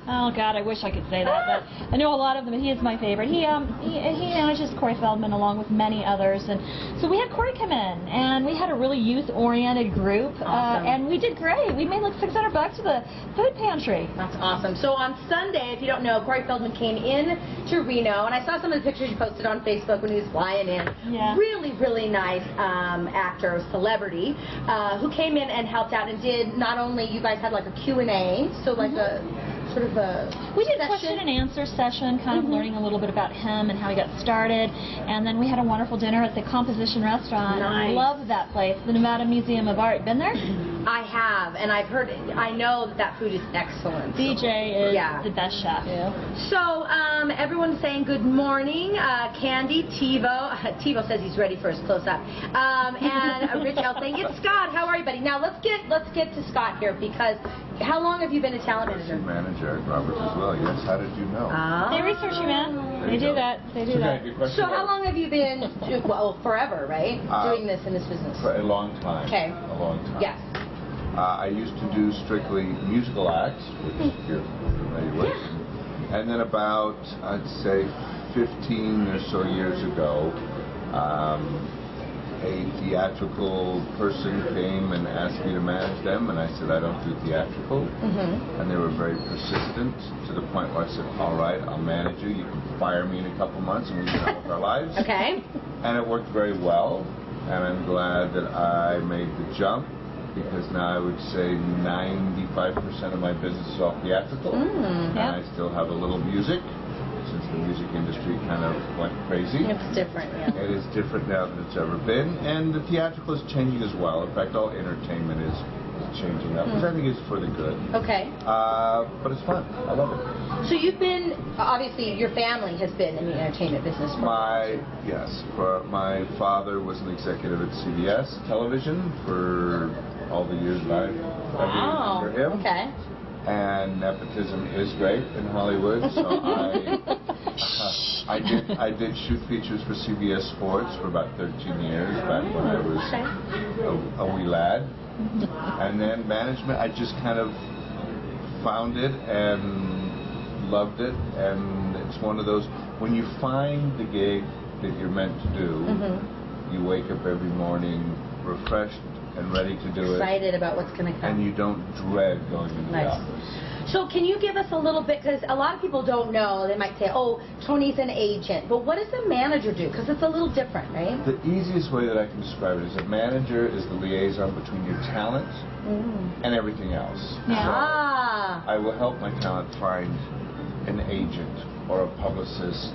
[SPEAKER 11] Oh, God, I wish I could say that, but I know a lot of them, and he is my favorite. He manages Cory Felman along with many others, and so we had Cory come in, and we had a really youth-oriented group, and we did great. We made like $600 to the food pantry.
[SPEAKER 1] That's awesome. So on Sunday, if you don't know, Cory Feldman came in to Reno, and I saw some of the pictures you posted on Facebook when he was flying in.
[SPEAKER 11] Yeah.
[SPEAKER 1] Really, really nice actor, celebrity, who came in and helped out and did not only, you guys had like a Q&A, so like a sort of a
[SPEAKER 11] We did a question and answer session, kind of learning a little bit about him and how he got started, and then we had a wonderful dinner at the Composition Restaurant.
[SPEAKER 1] Nice.
[SPEAKER 11] Love that place, the Nevada Museum of Art. Been there?
[SPEAKER 1] I have, and I've heard, I know that food is excellent.
[SPEAKER 11] DJ is the best chef.
[SPEAKER 1] So everyone's saying good morning. Candy, TiVo says he's ready for his close-up. And Rich L saying, it's Scott, how are you, buddy? Now let's get to Scott here, because how long have you been a talent manager?
[SPEAKER 10] Manager at Roberts as well, yes. How did you know?
[SPEAKER 11] They research you, man. They do that. They do that.
[SPEAKER 1] So how long have you been, well, forever, right? Doing this in this business?
[SPEAKER 10] For a long time.
[SPEAKER 1] Okay.
[SPEAKER 10] A long time.
[SPEAKER 1] Yes.
[SPEAKER 10] I used to do strictly musical acts, which you're familiar with. And then about, I'd say, 15 or so years ago, a theatrical person came and asked me to manage them, and I said, I don't do theatrical. And they were very persistent to the point where I said, all right, I'll manage you. You can fire me in a couple months and we can get on with our lives.
[SPEAKER 1] Okay. And
[SPEAKER 10] it worked very well, and I'm glad that I made the jump, because now I would say 95% of my business is all theatrical, and I still have a little music, since the music industry kind of went crazy.
[SPEAKER 1] It's different,
[SPEAKER 10] It is different now than it's ever been, and the theatrical is changing as well. In fact, all entertainment is changing up, which I think is for the good.
[SPEAKER 1] Okay.
[SPEAKER 10] But it's fun. I love it.
[SPEAKER 1] So you've been, obviously, your family has been in the entertainment business for
[SPEAKER 10] my father was an executive at CBS Television for all the years that I've been for him.
[SPEAKER 1] Okay.
[SPEAKER 10] And nepotism is great in Hollywood, so I did shoot features for CBS Sports for about 13 years back when I was a wee lad. And then management, I just kind of found it and loved it, and it's one of those, when you find the gig that you're meant to do, you wake up every morning refreshed and ready to do
[SPEAKER 1] excited about what's going to come.
[SPEAKER 10] And you don't dread going into the office.
[SPEAKER 1] So can you give us a little bit, because a lot of people don't know, they might say, oh, Tony's an agent, but what does a manager do? Because it's a little different, right?
[SPEAKER 10] The easiest way that I can describe it is a manager is the liaison between your talent and everything else. So I will help my talent find an agent or a publicist.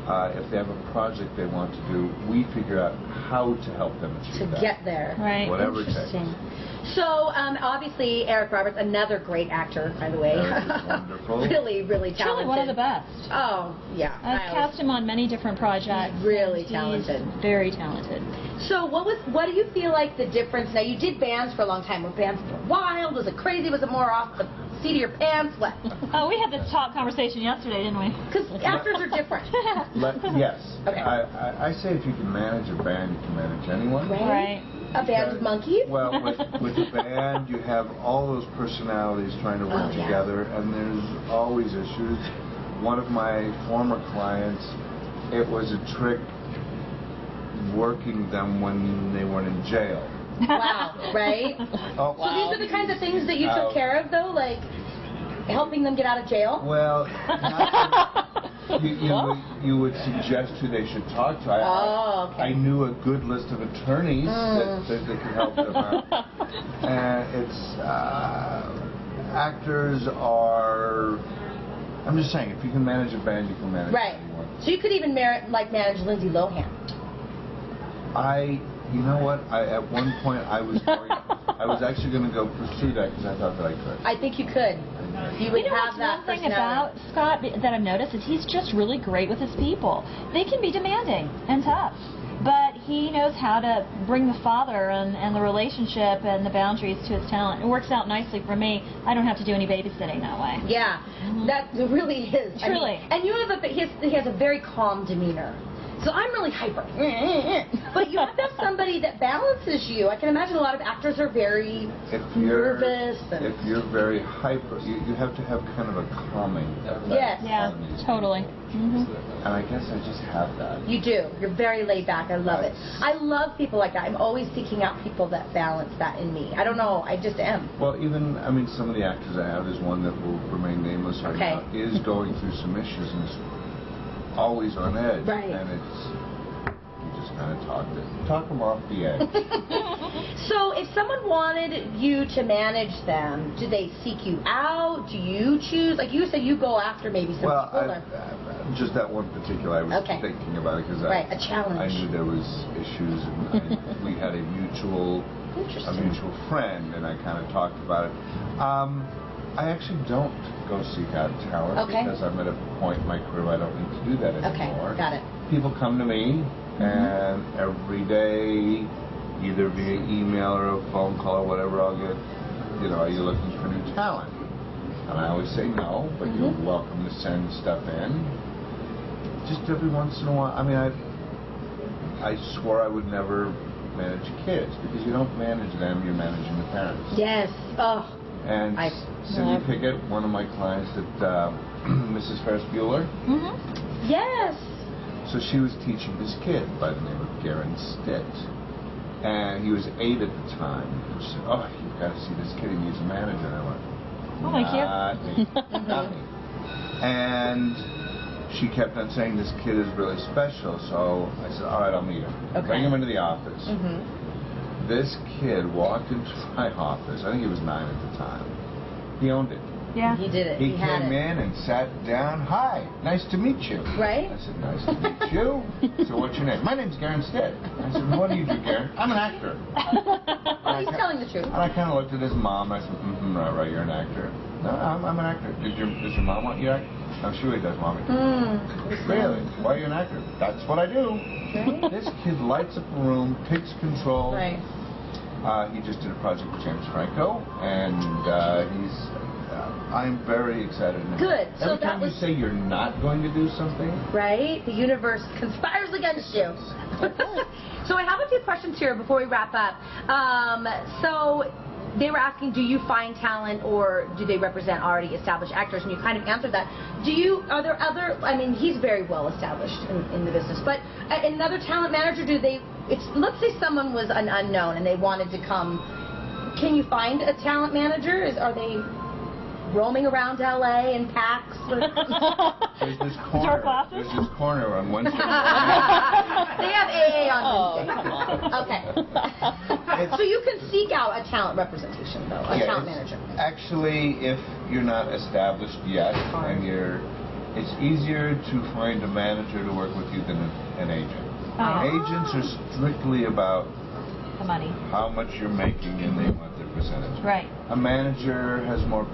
[SPEAKER 10] If they have a project they want to do, we figure out how to help them achieve that.
[SPEAKER 1] To get there.
[SPEAKER 11] Right.
[SPEAKER 10] Whatever it takes.
[SPEAKER 1] So, obviously, Eric Roberts, another great actor, by the way.
[SPEAKER 10] Wonderful.
[SPEAKER 1] Really, really talented.
[SPEAKER 11] Truly one of the best.
[SPEAKER 1] Oh, yeah.
[SPEAKER 11] I've cast him on many different projects.
[SPEAKER 1] Really talented.
[SPEAKER 11] Very talented.
[SPEAKER 1] So, what do you feel like the difference? Now, you did bands for a long time. Were bands wild? Was it crazy? Was it more off the seat of your pants wet.
[SPEAKER 11] Oh, we had this talk conversation yesterday, didn't we?
[SPEAKER 1] Because actors are different.
[SPEAKER 10] Yes.
[SPEAKER 1] Okay.
[SPEAKER 10] I say if you can manage a band, you can manage anyone.
[SPEAKER 1] Right. A band of monkeys?
[SPEAKER 10] Well, with a band, you have all those personalities trying to work together, and there's always issues. One of my former clients, it was a trick working them when they weren't in jail.
[SPEAKER 1] Wow, right?
[SPEAKER 10] Oh,
[SPEAKER 1] so these are the kinds of things that you took care of, though, like helping them get out of jail?
[SPEAKER 10] Well, you would suggest who they should talk to.
[SPEAKER 1] Okay.
[SPEAKER 10] I knew a good list of attorneys that could help them out. And it's actors are. I'm just saying, if you can manage a band, you can manage anyone.
[SPEAKER 1] So you could even manage Lindsay Lohan.
[SPEAKER 10] You know what? At one point, I was actually going to go pursue that because I thought that I could.
[SPEAKER 1] I think you could. You would have that
[SPEAKER 11] one thing about Scott that I've noticed is he's just really great with his people. They can be demanding and tough, but he knows how to bring the father and the relationship and the boundaries to his talent. It works out nicely for me. I don't have to do any babysitting that way.
[SPEAKER 1] Yeah, that really is.
[SPEAKER 11] Truly.
[SPEAKER 1] And you have he has a very calm demeanor. So I'm really hyper. But you have to have somebody that balances you. I can imagine a lot of actors are very nervous.
[SPEAKER 10] If you're very hyper, you have to have kind of a calming effect.
[SPEAKER 1] Yes.
[SPEAKER 11] Yeah, totally.
[SPEAKER 10] And I guess I just have that.
[SPEAKER 1] You do. You're very laid back. I love it. I love people like that. I'm always seeking out people that balance that in me. I don't know. I just am.
[SPEAKER 10] Well, some of the actors I have, is one that will remain nameless right now, is going through some issues and is always on edge.
[SPEAKER 1] Right.
[SPEAKER 10] And you just kind of talk them off the edge.
[SPEAKER 1] So if someone wanted you to manage them, do they seek you out? Do you choose? Like you said, you go after maybe some people.
[SPEAKER 10] Just that one particular, I was thinking about it because
[SPEAKER 1] a challenge.
[SPEAKER 10] I knew there was issues, and we had a mutual friend, and I kind of talked about it. I actually don't go seek out talent because I'm at a point in my career where I don't need to do that anymore.
[SPEAKER 1] Okay, got it.
[SPEAKER 10] People come to me, and every day, either via email or a phone call or whatever, I'll get, are you looking for new talent? And I always say no, but you're welcome to send stuff in. Just every once in a while. I mean, I swore I would never manage kids because you don't manage them, you're managing the parents.
[SPEAKER 1] Yes. Oh.
[SPEAKER 10] And Cindy Pickett, one of my clients, that Mrs. Ferris Bueller.
[SPEAKER 1] Yes.
[SPEAKER 10] So she was teaching this kid by the name of Garen Stitt, and he was 8 at the time. And she said, "Oh, you've got to see this kid. He needs a manager." And I went, "Not me." And she kept on saying this kid is really special. So I said, "All right, I'll meet him. Bring him into the office." This kid walked into my office. I think he was 9 at the time. He owned it.
[SPEAKER 1] Yeah. He did it.
[SPEAKER 10] He came in and sat down. "Hi, nice to meet you."
[SPEAKER 1] Right.
[SPEAKER 10] I said, "Nice to meet you." So what's your name? "My name's Garen Stitt." I said, "What do you do, Garen?" "I'm an actor."
[SPEAKER 1] He's telling the truth.
[SPEAKER 10] And I kind of looked at his mom. And I said, right, you're an actor." "No, I'm an actor." Does your mom want you to act?" "No, she really does want me to." "Really? Why are you an actor?" "That's what I do." Right. This kid lights up a room, takes control.
[SPEAKER 1] Right.
[SPEAKER 10] He just did a project with James Franco, and I'm very excited.
[SPEAKER 1] Good.
[SPEAKER 10] Every time you say you're not going to do something,
[SPEAKER 1] right? The universe conspires against you. So I have a few questions here before we wrap up. So they were asking, do you find talent or do they represent already established actors? And you kind of answered that. Are there other, he's very well established in the business, but another talent manager, let's say someone was an unknown and they wanted to come, can you find a talent manager? Are they roaming around LA in packs?
[SPEAKER 10] There's this corner on Wednesday.
[SPEAKER 1] They have AA on Wednesday. Okay. So you can seek out a talent representation, though, a talent manager.
[SPEAKER 10] Actually, if you're not established yet, and it's easier to find a manager to work with you than an agent. Agents are strictly about
[SPEAKER 11] the money,
[SPEAKER 10] how much you're making, and they want their percentage.
[SPEAKER 11] Right.
[SPEAKER 10] A manager has more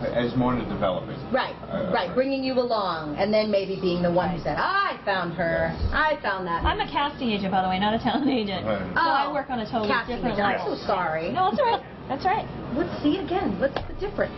[SPEAKER 10] into developing.
[SPEAKER 1] Right, right, bringing you along, and then maybe being the one who said, I found her, I found that.
[SPEAKER 11] I'm a casting agent, by the way, not a talent agent.
[SPEAKER 10] Right.
[SPEAKER 11] So I work on a totally different level.
[SPEAKER 1] I'm so sorry.
[SPEAKER 11] No, that's all right. That's right.
[SPEAKER 1] Let's see again. What's the difference?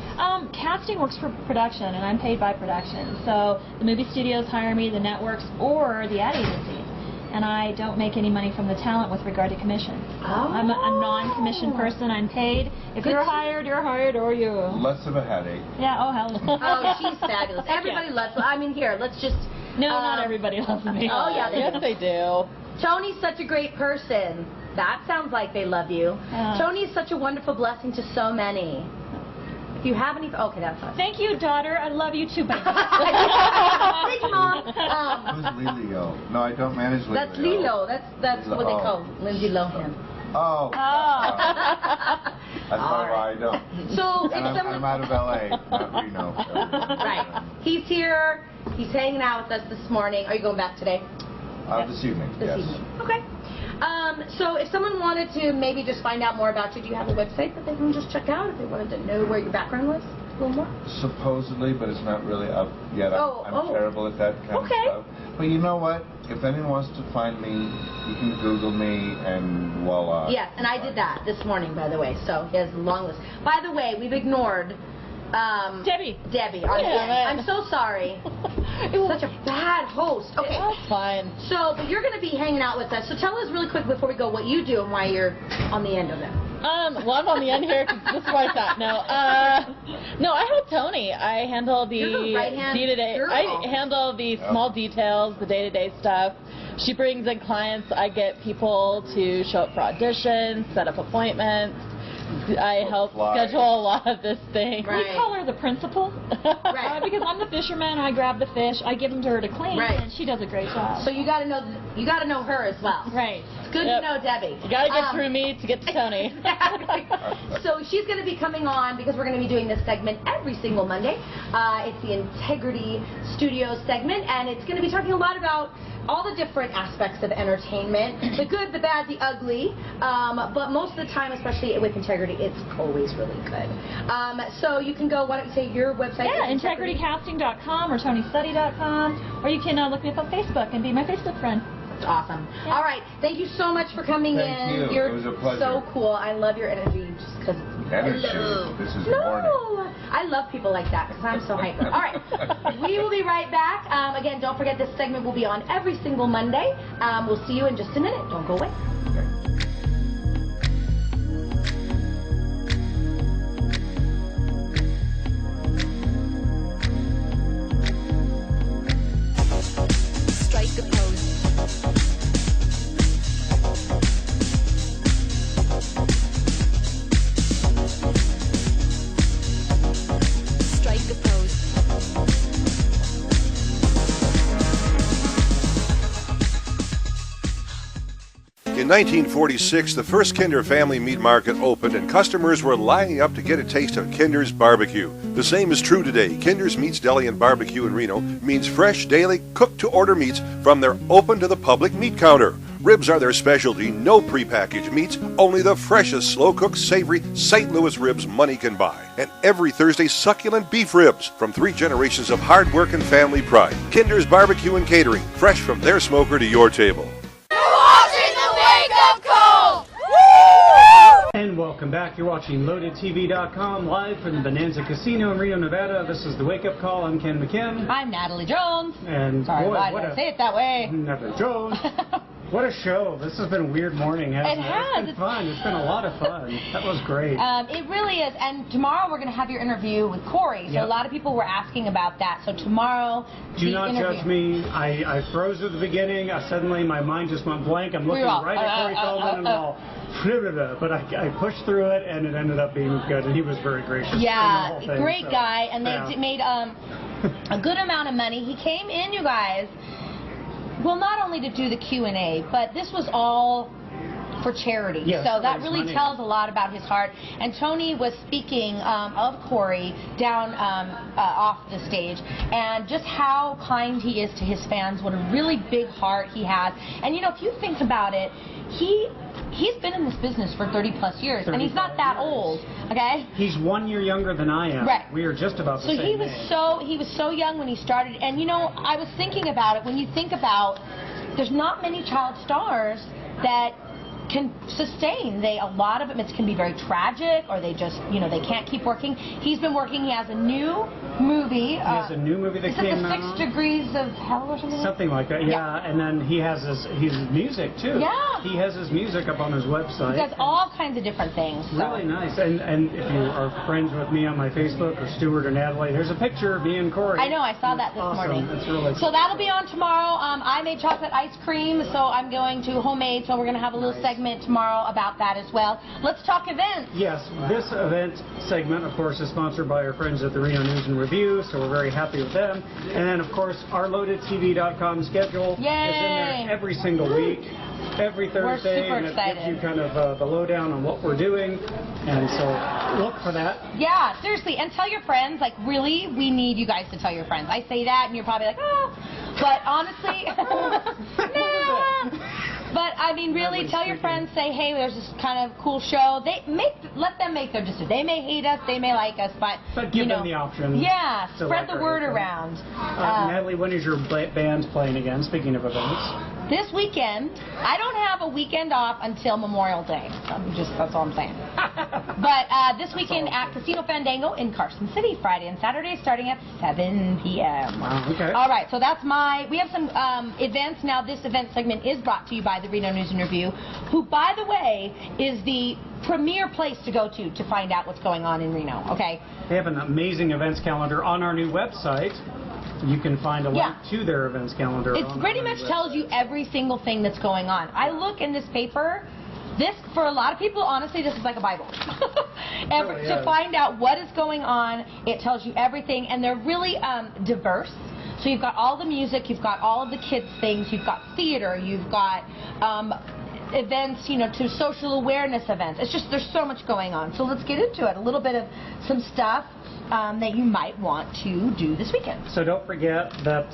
[SPEAKER 11] Casting works for production, and I'm paid by production. So the movie studios hire me, the networks, or the ad agencies. And I don't make any money from the talent with regard to commission.
[SPEAKER 1] Oh.
[SPEAKER 11] I'm a non-commissioned person. I'm paid. If you're hired, or you.
[SPEAKER 10] Less of a headache.
[SPEAKER 11] Yeah, oh, hell.
[SPEAKER 1] Oh, she's fabulous. Everybody loves her. I mean, here, let's just...
[SPEAKER 11] No, not everybody loves me.
[SPEAKER 1] Oh, yeah,
[SPEAKER 9] Yes, they do.
[SPEAKER 1] Tony's such a great person. That sounds like they love you. Tony's such a wonderful blessing to so many. If you have any... Okay, that's fine.
[SPEAKER 11] Thank you, daughter. I love you too, baby.
[SPEAKER 1] Thank you, Mom.
[SPEAKER 10] Who's Lilo? No, I don't manage Lilo.
[SPEAKER 1] That's Lilo. That's what they call Lindsay Lohan.
[SPEAKER 10] Oh. That's why I don't.
[SPEAKER 1] So
[SPEAKER 10] and I'm out of LA, not Reno. So.
[SPEAKER 1] Right. He's here. He's hanging out with us this morning. Are you going back today?
[SPEAKER 10] This evening, yes.
[SPEAKER 1] This evening. Okay. So if someone wanted to maybe just find out more about you, do you have a website that they can just check out if they wanted to know where your background was a little more?
[SPEAKER 10] Supposedly, but it's not really up yet. I'm terrible at that kind of stuff. But you know what? If anyone wants to find me, you can Google me and voila.
[SPEAKER 1] Yes, and I did that this morning, by the way. So he has a long list. By the way, we've ignored
[SPEAKER 11] Debbie.
[SPEAKER 1] On the end. I'm so sorry. Such a bad host. Okay.
[SPEAKER 9] That's fine.
[SPEAKER 1] So, but you're going to be hanging out with us. So tell us really quick before we go what you do and why you're on the end of it.
[SPEAKER 9] Well, I'm on the end here because this is where I sat. No, I help Tony. I handle the day-to-day. I handle the small details, the day-to-day stuff. She brings in clients. I get people to show up for auditions, set up appointments. I help schedule a lot of this thing.
[SPEAKER 11] Right. We call her the principal.
[SPEAKER 1] Right.
[SPEAKER 11] Because I'm the fisherman. I grab the fish. I give them to her to clean, and she does a great job.
[SPEAKER 1] So you got to know her as well.
[SPEAKER 11] Right.
[SPEAKER 1] It's good to know Debbie.
[SPEAKER 9] You got to get through me to get to Tony.
[SPEAKER 1] So she's going to be coming on because we're going to be doing this segment every single Monday. It's the Integrity Studios segment, and it's going to be talking a lot about all the different aspects of entertainment, the good, the bad, the ugly, but most of the time, especially with Integrity, it's always really good. So you can go, why don't you say your website?
[SPEAKER 11] Yeah, integritycasting.com or tonystudy.com, or you can look me up on Facebook and be my Facebook friend.
[SPEAKER 1] That's awesome. Yeah. All right, thank you so much for coming in.
[SPEAKER 10] Thank you.
[SPEAKER 1] You're
[SPEAKER 10] it was a pleasure.
[SPEAKER 1] so cool. I love your energy just because
[SPEAKER 10] energy. This is morning.
[SPEAKER 1] I love people like that because I'm so hyper. All right, we will be right back. Again, don't forget this segment will be on every single Monday. We'll see you in just a minute. Don't go away.
[SPEAKER 12] Strike a pose. Strike a pose.
[SPEAKER 3] In 1946, the first Kinder Family Meat Market opened and customers were lining up to get a taste of Kinder's barbecue. The same is true today. Kinder's Meats Deli and Barbecue in Reno means fresh, daily, cooked-to-order meats from their open-to-the-public meat counter. Ribs are their specialty, no prepackaged meats, only the freshest, slow-cooked, savory St. Louis ribs money can buy. And every Thursday, succulent beef ribs from 3 generations of hard work and family pride. Kinder's Barbecue and Catering, fresh from their smoker to your table.
[SPEAKER 2] And welcome back. You're watching LoadedTV.com live from the Bonanza Casino in Reno, Nevada. This is the Wake Up Call. I'm Ken Mckim.
[SPEAKER 9] I'm Natalie Jones.
[SPEAKER 2] And
[SPEAKER 9] sorry, why did I say it that way?
[SPEAKER 2] Natalie Jones. What a show. This has been a weird morning, hasn't it?
[SPEAKER 1] It has.
[SPEAKER 2] It's been fun. It's been a lot of fun. That was great.
[SPEAKER 1] It really is. And tomorrow we're going to have your interview with Cory. So a lot of people were asking about that. So tomorrow,
[SPEAKER 2] do not judge me. I froze at the beginning. Suddenly my mind just went blank. I'm looking right at Cory Felman and all. But I pushed through it, and it ended up being good. And he was very gracious.
[SPEAKER 1] Yeah,
[SPEAKER 2] in the whole thing,
[SPEAKER 1] great guy. And they made a good amount of money. He came in, you guys. Well, not only to do the Q&A, but this was all for charity.
[SPEAKER 2] Yes,
[SPEAKER 1] so that really tells a lot about his heart. And Tony was speaking of Cory down off the stage, and just how kind he is to his fans, what a really big heart he has. And you know, if you think about it, he's been in this business for 30+ years, and he's not that old. Okay.
[SPEAKER 2] He's 1 year younger than I am.
[SPEAKER 1] Right.
[SPEAKER 2] We are just about the same age.
[SPEAKER 1] He was so young when he started, and you know, I was thinking about it. When you think about, there's not many child stars that can sustain. A lot of them, it can be very tragic, or they just, you know, they can't keep working. He's been working. He has a new movie.
[SPEAKER 2] He has a new movie that came out.
[SPEAKER 1] Is it the 6 Degrees of Hell or something?
[SPEAKER 2] Something like that, yeah. And then he has his music too.
[SPEAKER 1] Yeah.
[SPEAKER 2] He has his music up on his website.
[SPEAKER 1] He does all kinds of different things. So.
[SPEAKER 2] Really nice. And if you are friends with me on my Facebook, or Stuart or Natalie, there's a picture of me and Cory.
[SPEAKER 1] I know, I saw that this morning.
[SPEAKER 2] It's really cool.
[SPEAKER 1] So that'll be on tomorrow. I made chocolate ice cream, so I'm going to homemade. So we're going to have a little segment tomorrow about that as well. Let's talk events.
[SPEAKER 2] Yes, this event segment, of course, is sponsored by our friends at the Reno News and Review, so we're very happy with them. And then, of course, our LoadedTV.com schedule is in there every single week, every Thursday,
[SPEAKER 1] we're super
[SPEAKER 2] and it
[SPEAKER 1] excited.
[SPEAKER 2] gives you kind of the lowdown on what we're doing, and so look for that.
[SPEAKER 1] Yeah, seriously, and tell your friends, like, really, we need you guys to tell your friends. I say that, and you're probably like, oh, but honestly, but I mean, really, tell your friends, say, hey, there's this kind of cool show. Let them make their decision. They may hate us, they may like us, but
[SPEAKER 2] give them the option.
[SPEAKER 1] Yeah, spread the word around.
[SPEAKER 2] Natalie, when is your band playing again, speaking of events?
[SPEAKER 1] This weekend. I don't have a weekend off until Memorial Day. That's all I'm saying. But this weekend at Casino Fandango in Carson City, Friday and Saturday, starting at 7 p.m.
[SPEAKER 2] Wow, okay.
[SPEAKER 1] All right, so that's we have some events. Now, this event segment is brought to you by the Reno News and Review, who, by the way, is the premier place to go to find out what's going on in Reno, okay?
[SPEAKER 2] They have an amazing events calendar on our new website. You can find a link to their events calendar.
[SPEAKER 1] It pretty much tells you every single thing that's going on. I look in this paper. This, for a lot of people, honestly, this is like a Bible. To find out what is going on, it tells you everything, and they're really diverse. So you've got all the music, you've got all of the kids' things, you've got theater, you've got events, you know, to social awareness events. It's just, there's so much going on. So let's get into it. A little bit of some stuff that you might want to do this weekend.
[SPEAKER 2] So don't forget that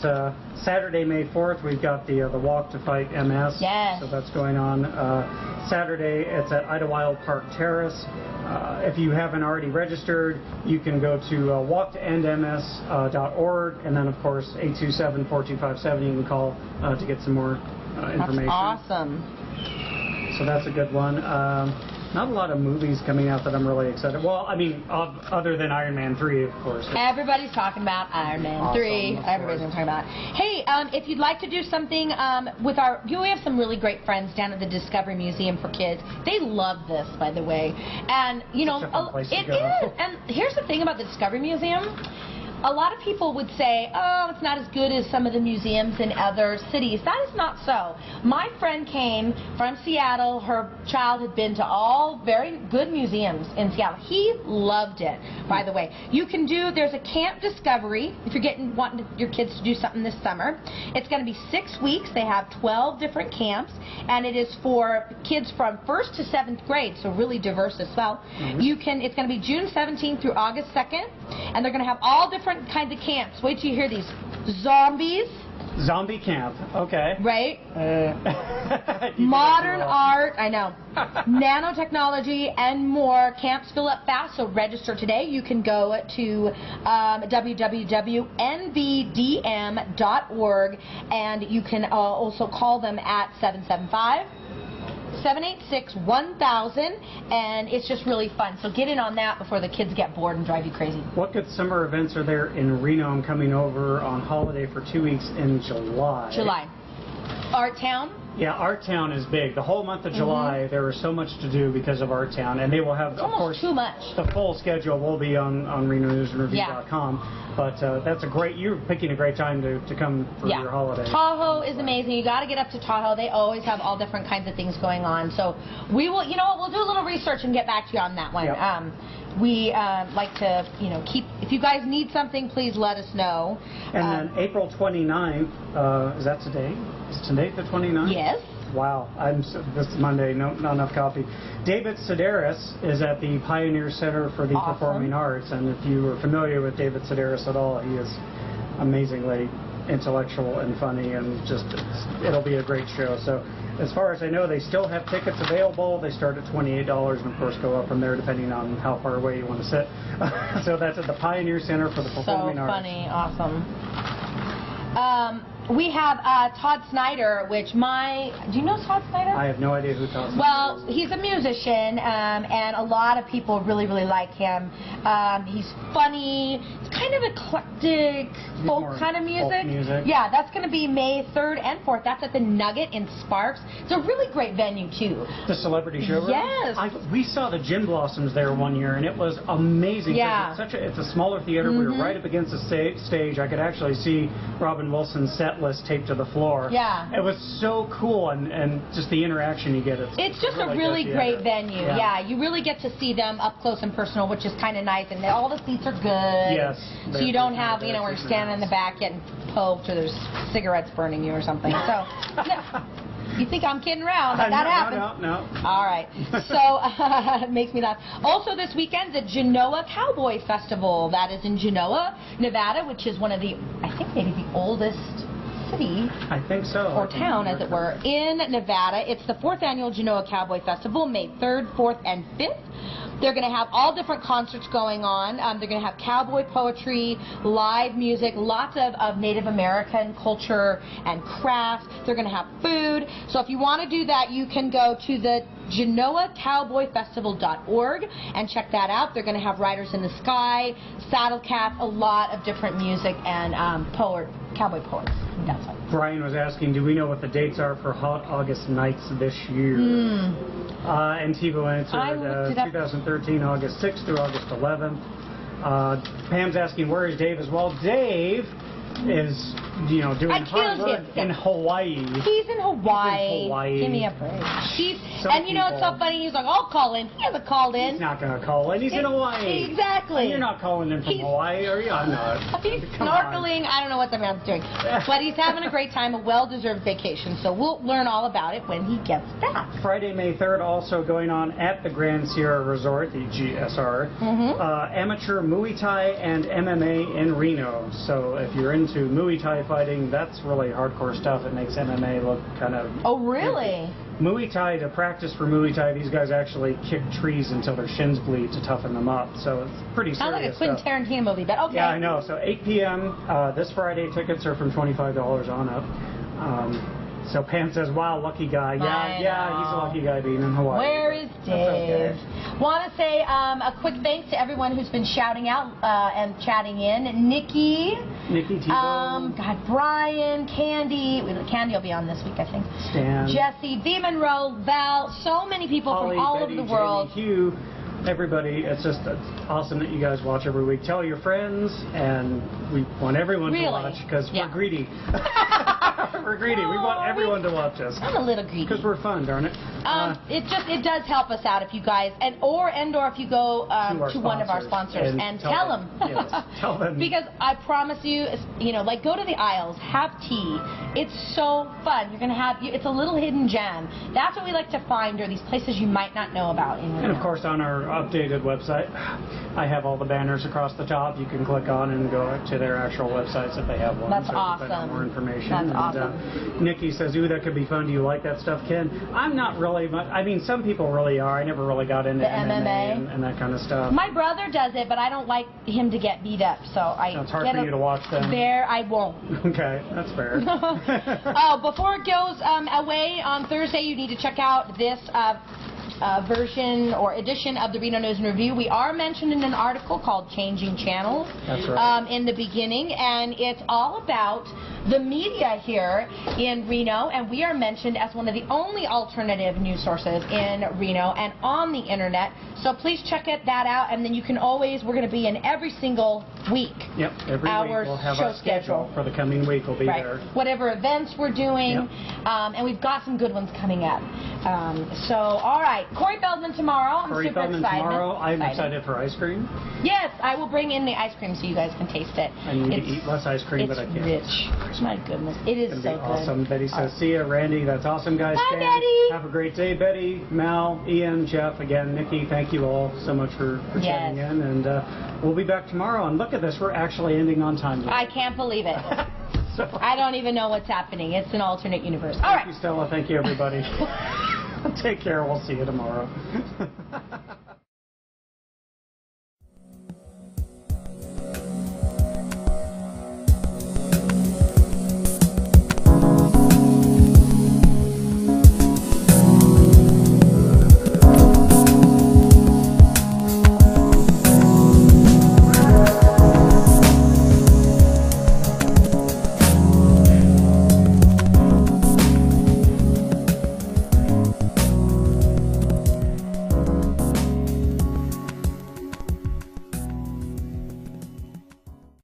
[SPEAKER 2] Saturday, May 4th, we've got the Walk to Fight MS.
[SPEAKER 1] Yes.
[SPEAKER 2] So that's going on. Saturday, it's at Idlewild Park Terrace. If you haven't already registered, you can go to walktoendms.org, and then, of course, 827-4257, you can call to get some more information.
[SPEAKER 1] That's awesome.
[SPEAKER 2] So that's a good one. Not a lot of movies coming out that I'm really excited. Well, I mean, other than Iron Man 3, of course.
[SPEAKER 1] Everybody's talking about Iron Man 3. Everybody's going to talk about it. Hey, if you'd like to do something with we have some really great friends down at the Discovery Museum for Kids. They love this, by the way. And, you know, it is. And here's the thing about the Discovery Museum. A lot of people would say, oh, it's not as good as some of the museums in other cities. That is not so. My friend came from Seattle. Her child had been to all very good museums in Seattle. He loved it, by the way. There's a Camp Discovery if you're wanting your kids to do something this summer. It's going to be 6 weeks. They have 12 different camps, and it is for kids from 1st to 7th grade, so really diverse as well.
[SPEAKER 2] Mm-hmm.
[SPEAKER 1] It's going to be June 17th through August 2nd, and they're going to have all different kinds of camps. Wait till you hear these. Zombies.
[SPEAKER 2] Zombie camp. Okay.
[SPEAKER 1] Right. Modern art. I know. Nanotechnology and more. Camps fill up fast, so register today. You can go to www.nvdm.org, and you can also call them at 776-1000, and it's just really fun. So get in on that before the kids get bored and drive you crazy.
[SPEAKER 2] What good summer events are there in Reno? I'm coming over on holiday for 2 weeks in July.
[SPEAKER 1] Art Town?
[SPEAKER 2] Yeah, Art Town is big. The whole month of July, there is so much to do because of Art Town, and they will have, of course,
[SPEAKER 1] too much.
[SPEAKER 2] The full schedule will be on RenoNewsAndReview.com. But you're picking a great time to come for your holiday.
[SPEAKER 1] Tahoe is amazing. You got to get up to Tahoe. They always have all different kinds of things going on. So we will, we'll do a little research and get back to you on that one.
[SPEAKER 2] Yep.
[SPEAKER 1] We like to, if you guys need something, please let us know.
[SPEAKER 2] And then April 29th, is that today? Is today the 29th?
[SPEAKER 1] Yes.
[SPEAKER 2] Wow, this is Monday, not enough coffee. David Sedaris is at the Pioneer Center for the Performing Arts, and if you are familiar with David Sedaris at all, he is an amazing lady. intellectual and funny, and just it'll be a great show. So as far as I know, they still have tickets available. They start at $28 and of course go up from there depending on how far away you want to sit. So that's at the Pioneer Center for the Performing Arts.
[SPEAKER 1] So funny, awesome. We have Todd Snyder, which do you know Todd Snyder?
[SPEAKER 2] I have no idea who Todd Snyder is.
[SPEAKER 1] Well, he's a musician, and a lot of people really, really like him. He's funny. It's kind of eclectic, folk kind of music. Yeah, that's going to be May 3rd and 4th. That's at the Nugget in Sparks. It's a really great venue, too.
[SPEAKER 2] The Celebrity Showroom?
[SPEAKER 1] Yes.
[SPEAKER 2] We saw the Gin Blossoms there one year, and it was amazing.
[SPEAKER 1] Yeah.
[SPEAKER 2] It's a smaller theater. We were right up against the stage. I could actually see Robin Wilson's set list taped to the floor.
[SPEAKER 1] Yeah.
[SPEAKER 2] It was so cool, and just the interaction you get.
[SPEAKER 1] It's just a really great venue. Yeah, you really get to see them up close and personal, which is kind of nice, and all the seats are good.
[SPEAKER 2] Yes.
[SPEAKER 1] So you don't have, where you're standing in the back getting poked or there's cigarettes burning you or something. So, you think I'm kidding around, but that happens.
[SPEAKER 2] No.
[SPEAKER 1] All right. So, it makes me laugh. Also this weekend, the Genoa Cowboy Festival. That is in Genoa, Nevada, which is one of the, I think maybe the oldest city.
[SPEAKER 2] I think so.
[SPEAKER 1] Or town, as it were, in Nevada. It's the 4th annual Genoa Cowboy Festival, May 3rd, 4th, and 5th. They're going to have all different concerts going on. They're going to have cowboy poetry, live music, lots of Native American culture and crafts. They're going to have food. So if you want to do that, you can go to the GenoaCowboyFestival.org and check that out. They're going to have Riders in the Sky, Saddle Cats, a lot of different music and cowboy poets. That's right.
[SPEAKER 2] Brian was asking, do we know what the dates are for Hot August Nights this year? And Tebow answered 2013, August 6th through August 11th. Pam's asking, where is Dave as well? Dave is, doing hard work in Hawaii.
[SPEAKER 1] He's in Hawaii. Give me a break. It's so funny. He's like, I'll call in. He hasn't called in.
[SPEAKER 2] He's not going to call in. He's in Hawaii.
[SPEAKER 1] Exactly.
[SPEAKER 2] And you're not calling in from Hawaii, are you? I'm not.
[SPEAKER 1] He's snorkeling. I don't know what the man's doing. But he's having a great time, a well-deserved vacation. So we'll learn all about it when he gets back.
[SPEAKER 2] Friday, May 3rd, also going on at the Grand Sierra Resort, the GSR, amateur Muay Thai and MMA in Reno. So if you're into Muay Thai fighting, that's really hardcore stuff. It makes MMA look kind of...
[SPEAKER 1] Oh, really?
[SPEAKER 2] Muay Thai, to practice for Muay Thai, these guys actually kick trees until their shins bleed to toughen them up. So it's pretty serious.
[SPEAKER 1] Sounds like a Quentin Tarantino movie, but okay.
[SPEAKER 2] Yeah, I know. So 8 p.m. This Friday, tickets are from $25 on up. So Pam says, wow, lucky guy. Yeah, he's a lucky guy being in Hawaii.
[SPEAKER 1] Where is Dave? Want to say a quick thanks to everyone who's been shouting out and chatting in. Nikki Tebow. Brian, Candy will be on this week, I think.
[SPEAKER 2] Stan.
[SPEAKER 1] Jesse, V. Monroe, Val, so many people
[SPEAKER 2] Holly,
[SPEAKER 1] from all
[SPEAKER 2] Betty,
[SPEAKER 1] over the world.
[SPEAKER 2] Jamie, Hugh, everybody. It's awesome that you guys watch every week. Tell your friends, and we want everyone to watch because we're greedy. We're greedy. We want everyone to watch us.
[SPEAKER 1] I'm a little greedy.
[SPEAKER 2] Because we're fun, darn it.
[SPEAKER 1] It does help us out if you guys, or if you go to one of our sponsors and tell them.
[SPEAKER 2] Yes, tell them.
[SPEAKER 1] Because I promise you, go to the aisles, have tea. It's so fun. You're going to have, it's a little hidden gem. That's what we like to find, are these places you might not know about.
[SPEAKER 2] And of course, on our updated website, I have all the banners across the top. You can click on and go to their actual websites if they have one.
[SPEAKER 1] That's
[SPEAKER 2] so
[SPEAKER 1] awesome.
[SPEAKER 2] More information.
[SPEAKER 1] That's awesome.
[SPEAKER 2] Nikki says, ooh, that could be fun. Do you like that stuff, Ken? I'm not really much. I mean, some people really are. I never really got into MMA and that kind of stuff.
[SPEAKER 1] My brother does it, but I don't like him to get beat up, so
[SPEAKER 2] it's hard for you to watch them.
[SPEAKER 1] I won't.
[SPEAKER 2] Okay, that's fair.
[SPEAKER 1] Before it goes away on Thursday, you need to check out this version or edition of the Reno News and Review. We are mentioned in an article called Changing Channels.
[SPEAKER 2] That's right.
[SPEAKER 1] In the beginning, and it's all about the media here in Reno, and we are mentioned as one of the only alternative news sources in Reno and on the internet. So please check that out, and then you can always, we're going to be in every single week.
[SPEAKER 2] Yep, every week we'll have our schedule for the coming week. We'll be there.
[SPEAKER 1] Whatever events we're doing, and we've got some good ones coming up. So, all right, Cory Feldman tomorrow. I'm super excited.
[SPEAKER 2] Tomorrow. I'm excited for ice cream.
[SPEAKER 1] Yes, I will bring in the ice cream so you guys can taste it.
[SPEAKER 2] I need to eat less ice cream, but I can't.
[SPEAKER 1] It's rich. My goodness, it is so good.
[SPEAKER 2] Awesome. Betty says, see ya, Randy. That's awesome, guys.
[SPEAKER 1] Bye, Betty.
[SPEAKER 2] Have a great day, Betty, Mal, Ian, Jeff, again, Nikki. Thank you all so much for chatting in, and we'll be back tomorrow. And look at this, we're actually ending on time today.
[SPEAKER 1] I can't believe it.
[SPEAKER 2] So.
[SPEAKER 1] I don't even know what's happening. It's an alternate universe. All right.
[SPEAKER 2] Thank you, Stella. Thank you, everybody. Take care. We'll see you tomorrow.